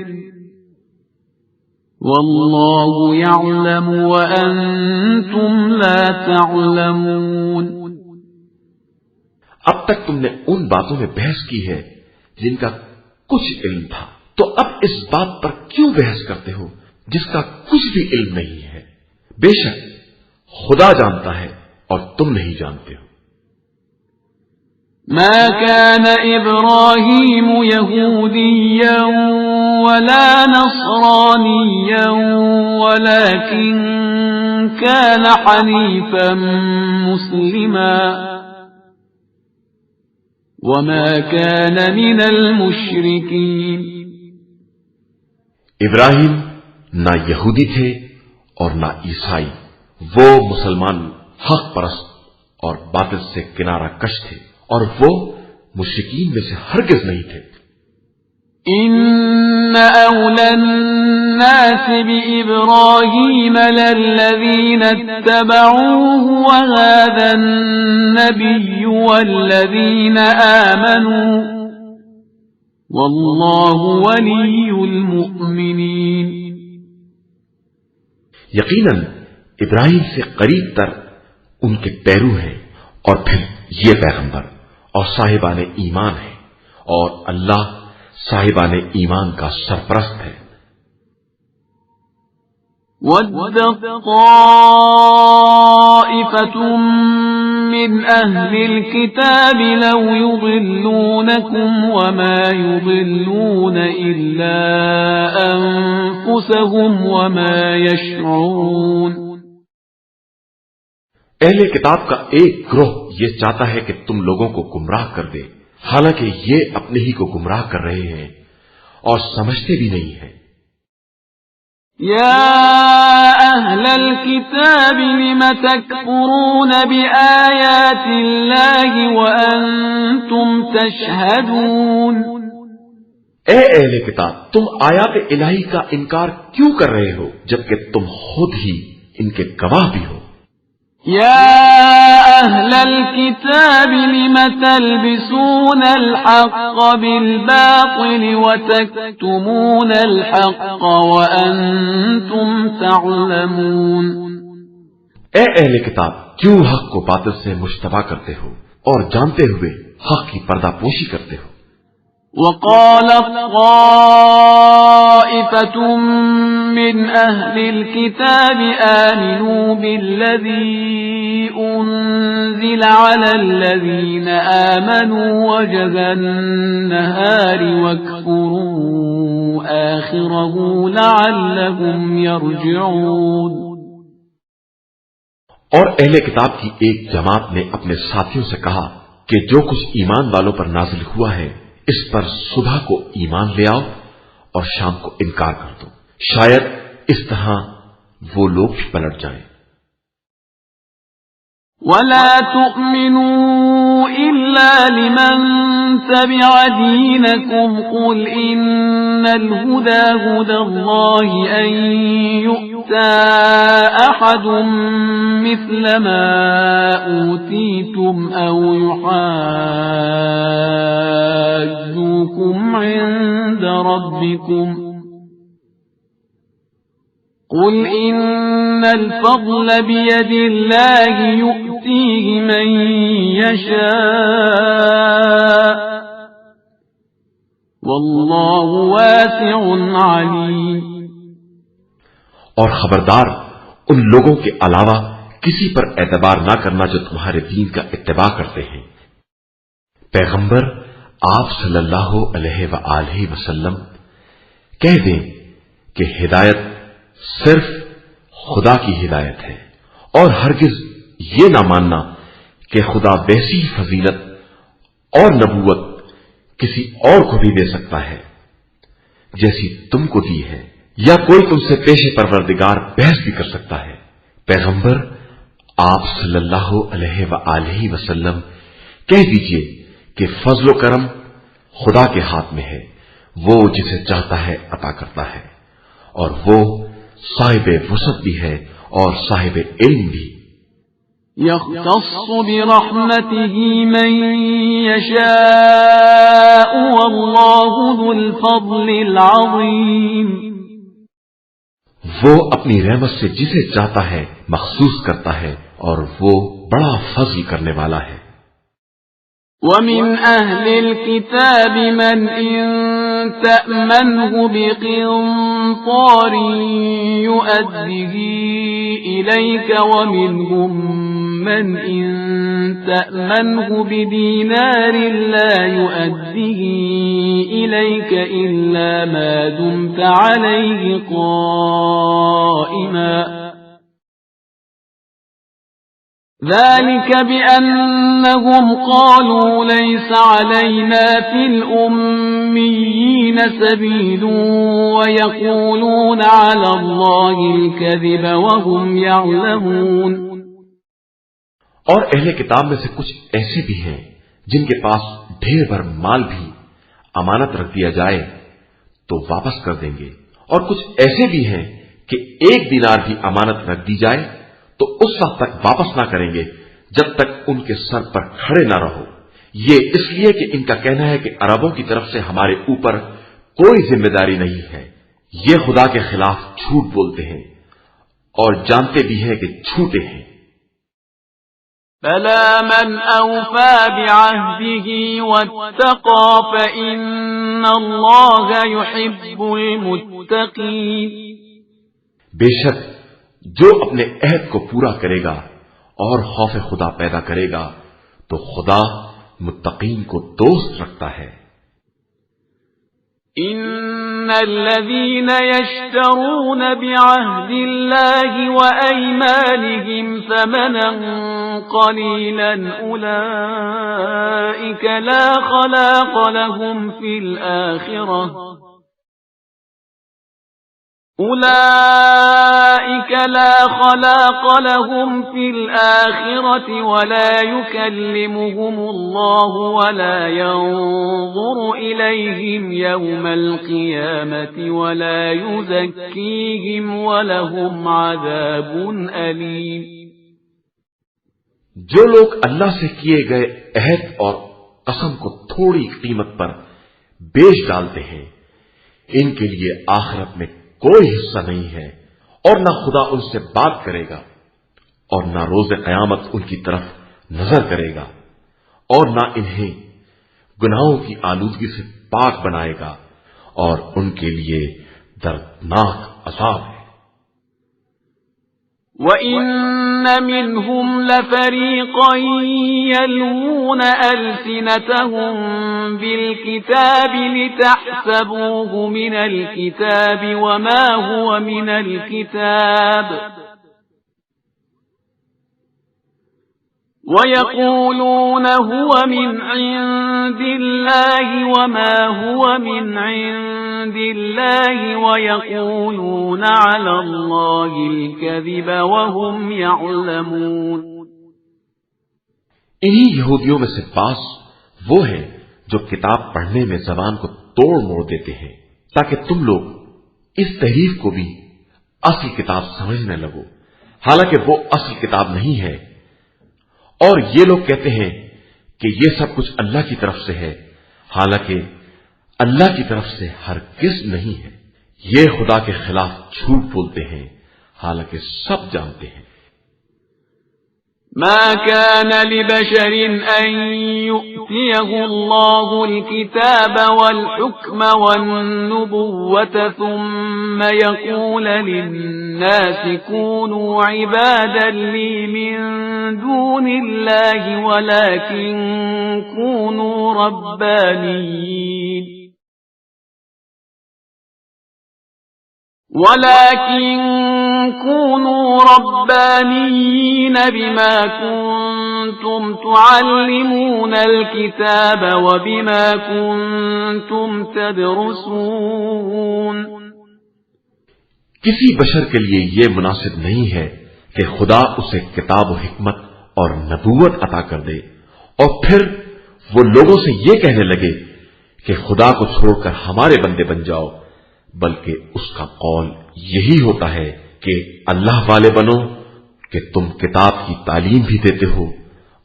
وَاللَّهُ يَعْلَمُ وَأَنْتُمْ لَا تَعْلَمُونَ۔ اب تک تم نے ان باتوں میں بحث کی ہے جن کا کچھ علم تھا، تو اب اس بات پر کیوں بحث کرتے ہو جس کا کچھ بھی علم نہیں ہے؟ بے شک خدا جانتا ہے اور تم نہیں جانتے ہو۔ ما كان إبراهيم يهوديا ولا نصرانيا ولكن كان حنيفا مسلما وما كان من المشركين۔ ابراہیم نہ یہودی تھے اور نہ عیسائی، وہ مسلمان حق پرست اور باطل سے کنارہ کش تھے، اور وہ مشرکین میں سے ہرگز نہیں تھے۔ ان اولى الناس بإبراهيم للذين اتبعوه وهذا النبي والذين آمنوا والله ولي المؤمنين۔ یقیناً ابراہیم سے قریب تر ان کے پیرو ہیں، اور پھر یہ پیغمبر اور صاحبان ایمان ہے، اور اللہ صاحبان ایمان کا سرپرست ہے۔ وَدَّ طَائِفَةٌ مِّنْ أَهْلِ الْكِتَابِ لَوْ يُضِلُّونَكُمْ وَمَا يُضِلُّونَ إِلَّا أَنفُسَهُمْ وَمَا يَشْعُرُونَ۔ اہل کتاب کا ایک گروہ یہ چاہتا ہے کہ تم لوگوں کو گمراہ کر دے، حالانکہ یہ اپنے ہی کو گمراہ کر رہے ہیں اور سمجھتے بھی نہیں ہیں۔ یا اہل الکتاب لم تکفرون بآیات اللہ وانتم تشہدون۔ اے اہل کتاب، تم آیات الہی کا انکار کیوں کر رہے ہو جبکہ تم خود ہی ان کے گواہ بھی ہو؟ یا اہل الکتاب لم تلبسون الحق بالباطل وتکتمون الحق وانتم تعلمون۔ اے اہل کتاب، کیوں حق کو باطل سے مشتبہ کرتے ہو اور جانتے ہوئے حق کی پردہ پوشی کرتے ہو؟ وقالت طائفة من أهل الكتاب آمنوا بالذي أنزل على الذين آمنوا وجه النهار واكفروا آخره لعلهم يرجعون۔ اور اہل کتاب کی ایک جماعت نے اپنے ساتھیوں سے کہا کہ جو کچھ ایمان والوں پر نازل ہوا ہے اس پر صبح کو ایمان لے آؤ اور شام کو انکار کر دو، شاید اس طرح وہ لوگ بھی پلٹ جائیں۔ وَلَا تُؤْمِنُوا إِلَّا لِمَن تَبِعَ دِينَكُمْ قُلْ إِنَّ الْهُدَى هُدَى اللَّهِ أَن يُؤْتَى أَحَدٌ مِثْلَ مَا أُوتِيتُمْ أَوْ يُحَاجُّوكُمْ عِندَ رَبِّكُمْ قُلْ إِنَّ الْفَضْلَ بِيَدِ اللَّهِ يُؤْتِيهِ مَن يَشَاءُ وَاللَّهُ وَاسِعٌ عَلِيمٌ۔ اور خبردار ان لوگوں کے علاوہ کسی پر اعتبار نہ کرنا جو تمہارے دین کا اتباع کرتے ہیں۔ پیغمبر آپ صلی اللہ علیہ وآلہ وسلم کہہ دیں کہ ہدایت صرف خدا کی ہدایت ہے، اور ہرگز یہ نہ ماننا کہ خدا ویسی فضیلت اور نبوت کسی اور کو بھی دے سکتا ہے جیسی تم کو دی ہے، یا کوئی تم سے پیش پروردگار بحث بھی کر سکتا ہے۔ پیغمبر آپ صلی اللہ علیہ وآلہ وسلم کہہ دیجئے کہ فضل و کرم خدا کے ہاتھ میں ہے، وہ جسے چاہتا ہے عطا کرتا ہے، اور وہ صاحب وسعت بھی ہے اور صاحب علم بھی۔ يختص برحمته من يشاء والله ذو الفضل العظيم. وہ اپنی رحمت سے جسے چاہتا ہے مخصوص کرتا ہے اور وہ بڑا فضل کرنے والا ہے. ومن أهل الكتاب من إن تأمنه بقنطار يؤده إليك ومنهم من إن تأمنه بدينار لا يؤده إليك إلا ما دمت عليه قائما ذلك بأنهم قالوا ليس علينا في الأميين سبيل ويقولون على الله الكذب وهم يعلمون. اور اہل کتاب میں سے کچھ ایسے بھی ہیں جن کے پاس ڈھیر بھر مال بھی امانت رکھ دیا جائے تو واپس کر دیں گے، اور کچھ ایسے بھی ہیں کہ 1 دینار بھی امانت رکھ دی جائے تو اس وقت تک واپس نہ کریں گے جب تک ان کے سر پر کھڑے نہ رہو. یہ اس لیے کہ ان کا کہنا ہے کہ عربوں کی طرف سے ہمارے اوپر کوئی ذمہ داری نہیں ہے. یہ خدا کے خلاف جھوٹ بولتے ہیں اور جانتے بھی ہیں کہ جھوٹے ہیں. بلى من أوفى بعهده واتقى فإن الله يحب المتقين. بے شک جو اپنے عہد کو پورا کرے گا اور خوف خدا پیدا کرے گا تو خدا متقین کو دوست رکھتا ہے. ان الذين يشترون بعهد الله وأيمانهم ثمنا قليلا أولئك لا خلاق لهم في الآخرة ولا يكلمهم الله ولا ينظر إليهم يوم القيامة ولا يزكيهم ولهم عذاب أليم. جو لوگ اللہ سے کیے گئے عہد اور قسم کو تھوڑی قیمت پر بیچ ڈالتے ہیں ان کے لیے آخرت میں کوئی حصہ نہیں ہے اور نہ خدا ان سے بات کرے گا اور نہ روز قیامت ان کی طرف نظر کرے گا اور نہ انہیں گناہوں کی آلودگی سے پاک بنائے گا اور ان کے لیے دردناک عذاب ہے. وَإِنَّ مِنْهُمْ لَفَرِيقًا يَلْوُونَ أَلْسِنَتَهُمْ بِالْكِتَابِ لِتَحْسَبُوهُ مِنَ الْكِتَابِ وَمَا هُوَ مِنَ الْكِتَابِ وَيَقُولُونَ هُوَ مِنْ عِنْدِ اللَّهِ وَمَا هُوَ مِنْ عِنْدِ اللَّهِ وَيَقُولُونَ عَلَى اللَّهِ الْكَذِبَ وَهُمْ يَعْلَمُونَ. انہی یہودیوں میں سے بعض وہ ہیں جو کتاب پڑھنے میں زبان کو توڑ موڑ دیتے ہیں تاکہ تم لوگ اس تحریف کو بھی اصل کتاب سمجھنے لگو، حالانکہ وہ اصل کتاب نہیں ہے. اور یہ لوگ کہتے ہیں کہ یہ سب کچھ اللہ کی طرف سے ہے، حالانکہ اللہ کی طرف سے ہرگز نہیں ہے. یہ خدا کے خلاف جھوٹ بولتے ہیں حالانکہ سب جانتے ہیں. ما كان لبشر أن يؤتيه الله الكتاب والحكم والنبوة ثم يقول للناس كونوا عبادا لي من دون الله ولكن كونوا ربانيين بما كنتم تعلمون الكتاب وبما كنتم تدرسون. کسی بشر کے لیے یہ مناسب نہیں ہے کہ خدا اسے کتاب و حکمت اور نبوت عطا کر دے اور پھر وہ لوگوں سے یہ کہنے لگے کہ خدا کو چھوڑ کر ہمارے بندے بن جاؤ، بلکہ اس کا قول یہی ہوتا ہے کہ اللہ والے بنو کہ تم کتاب کی تعلیم بھی دیتے ہو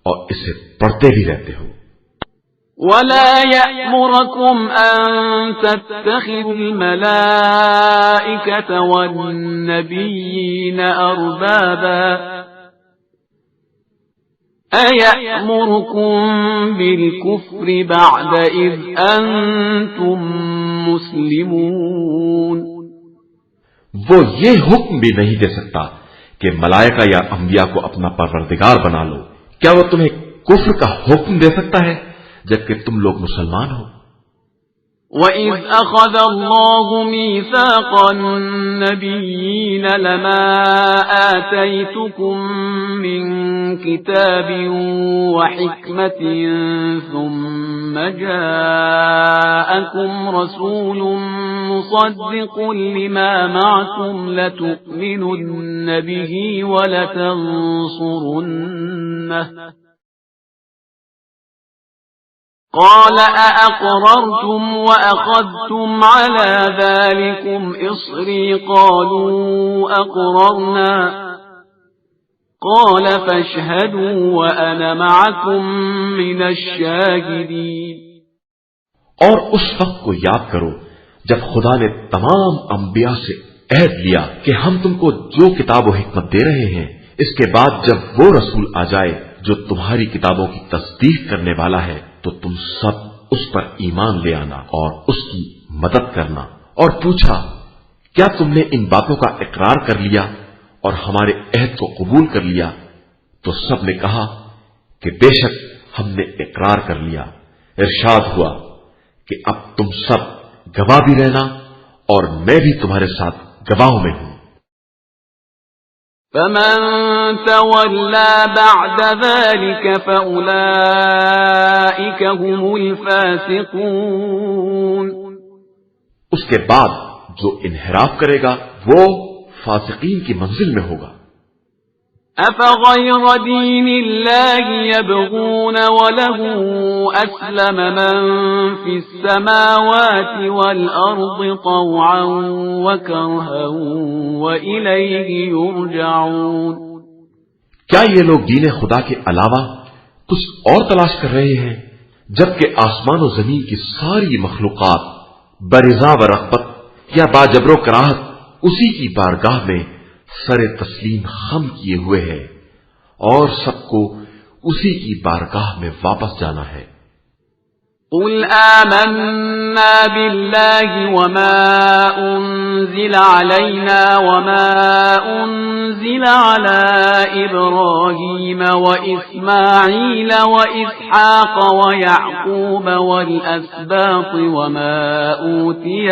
اور اسے پڑھتے بھی رہتے ہو. ولا يأمركم أن تتخذوا الملائكة والنبيين أربابا أيأمركم بالكفر بعد إذ أنتم مسلمون. وہ یہ حکم بھی نہیں دے سکتا کہ ملائکہ یا انبیاء کو اپنا پروردگار بنا لو. کیا وہ تمہیں کفر کا حکم دے سکتا ہے جبکہ تم لوگ مسلمان ہو؟ وَإِذْ أَخَذَ اللَّهُ مِيثَاقَ النَّبِيِّينَ لَمَا آتَيْتُكُم مِّن كِتَابٍ وَحِكْمَةٍ ثُمَّ جَاءَكُمْ رَسُولٌ مُصَدِّقٌ لِّمَا مَعَكُمْ لَتُؤْمِنُنَّ بِهِ وَلَتَنصُرُنَّهُ قال أأقررتم وأخذتم على ذلكم إصري قالوا أقررنا قال فاشهدوا وأنا معكم من الشاهدين. اور اس وقت کو یاد کرو جب خدا نے تمام انبیاء سے عہد لیا کہ ہم تم کو جو کتاب و حکمت دے رہے ہیں، اس کے بعد جب وہ رسول آ جائے جو تمہاری کتابوں کی تصدیق کرنے والا ہے تو تم سب اس پر ایمان لے آنا اور اس کی مدد کرنا. اور پوچھا کیا تم نے ان باتوں کا اقرار کر لیا اور ہمارے عہد کو قبول کر لیا؟ تو سب نے کہا کہ بے شک ہم نے اقرار کر لیا. ارشاد ہوا کہ اب تم سب گواہ بھی رہنا اور میں بھی تمہارے ساتھ گواہوں میں ہوں. فمن تولى بعد ذلك فأولئك هم الفاسقون. اس کے بعد جو انحراف کرے گا وہ فاسقین کی منزل میں ہوگا. أفغير دين الله يبغون وله أسلم من في السماوات والأرض طوعا وكرها وإليه يرجعون. کیا یہ لوگ دین خدا کے علاوہ کچھ اور تلاش کر رہے ہیں جبکہ آسمان و زمین کی ساری مخلوقات برضا و رغبت یا باجبر و کراہت اسی کی بارگاہ میں سر تسلیم خم کیے ہوئے ہے اور سب کو اسی کی بارگاہ میں واپس جانا ہے. قل آمنا بالله وما أنزل علينا وما أنزل على إبراهيم وإسماعيل وإسحاق ويعقوب والأسباط وما أوتي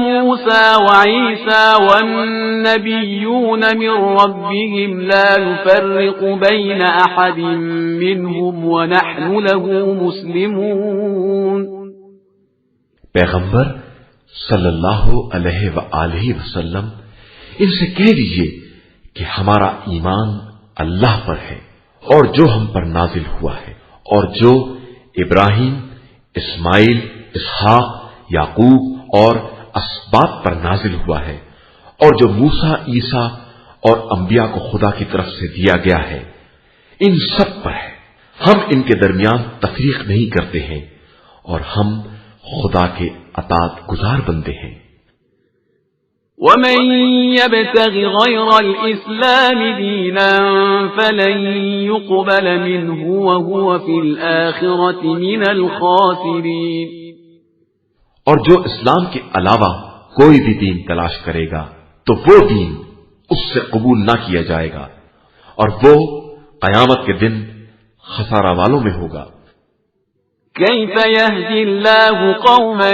موسى وعيسى والنبيون من ربهم لا نفرق بين أحد منهم ونحن له مسلمون. پیغمبر صلی اللہ علیہ وآلہ وسلم ان سے کہہ دیجئے کہ ہمارا ایمان اللہ پر ہے اور جو ہم پر نازل ہوا ہے اور جو ابراہیم، اسماعیل، اسحاق، یعقوب اور اسباط پر نازل ہوا ہے اور جو موسیٰ، عیسیٰ اور انبیاء کو خدا کی طرف سے دیا گیا ہے ان سب پر ہے. ہم ان کے درمیان تفریق نہیں کرتے ہیں اور ہم خدا کے اطاعت گزار بندے ہیں. ومن يبتغ غير الإسلام دينا فلن يقبل منه وهو في الآخرة من الخاسرين. اور جو اسلام کے علاوہ کوئی بھی دین تلاش کرے گا تو وہ دین اس سے قبول نہ کیا جائے گا اور وہ قیامت کے دن خسارہ والوں میں ہوگا. كيف يهدي الله قوما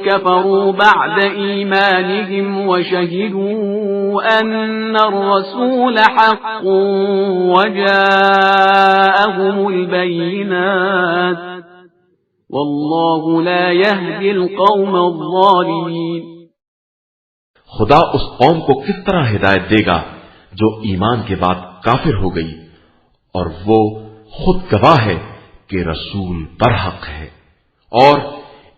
كفروا بعد إيمانهم وشهدوا أن الرسول حق وجاءهم البينات والله لا يهدي القوم الظالمين. خدا اس قوم کو کس طرح ہدایت دے گا جو ایمان کے بعد کافر ہو گئی اور وہ خود گواہ ہے کہ رسول برحق ہے اور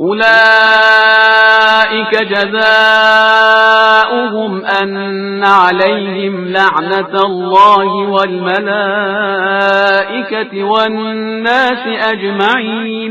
أولئك جزاؤهم أن عليهم لعنة الله والملائكة والناس أجمعين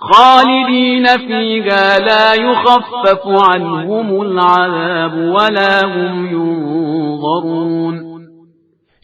خالدين فيها لا يخفف عنهم العذاب ولا هم ينظرون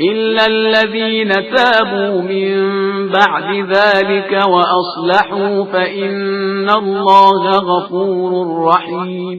إلا الذين تابوا من بعد ذلك وأصلحوا فإن الله غفور رحيم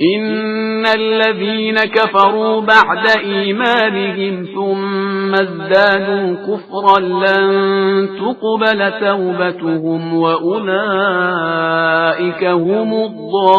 إن الذين كفروا بعد إيمانهم ثم ازدادوا كفرا لن تقبل توبتهم وأولئك هم الضالون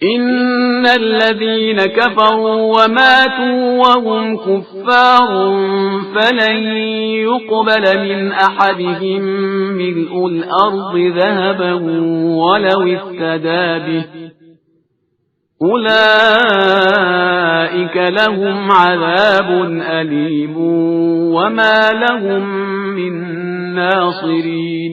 إن الذين كفروا وماتوا وهم كفار فلن يقبل من أحدهم ملء الأرض ذهبا ولو افتدى به أولئك لهم عذاب أليم وما لهم من ناصرين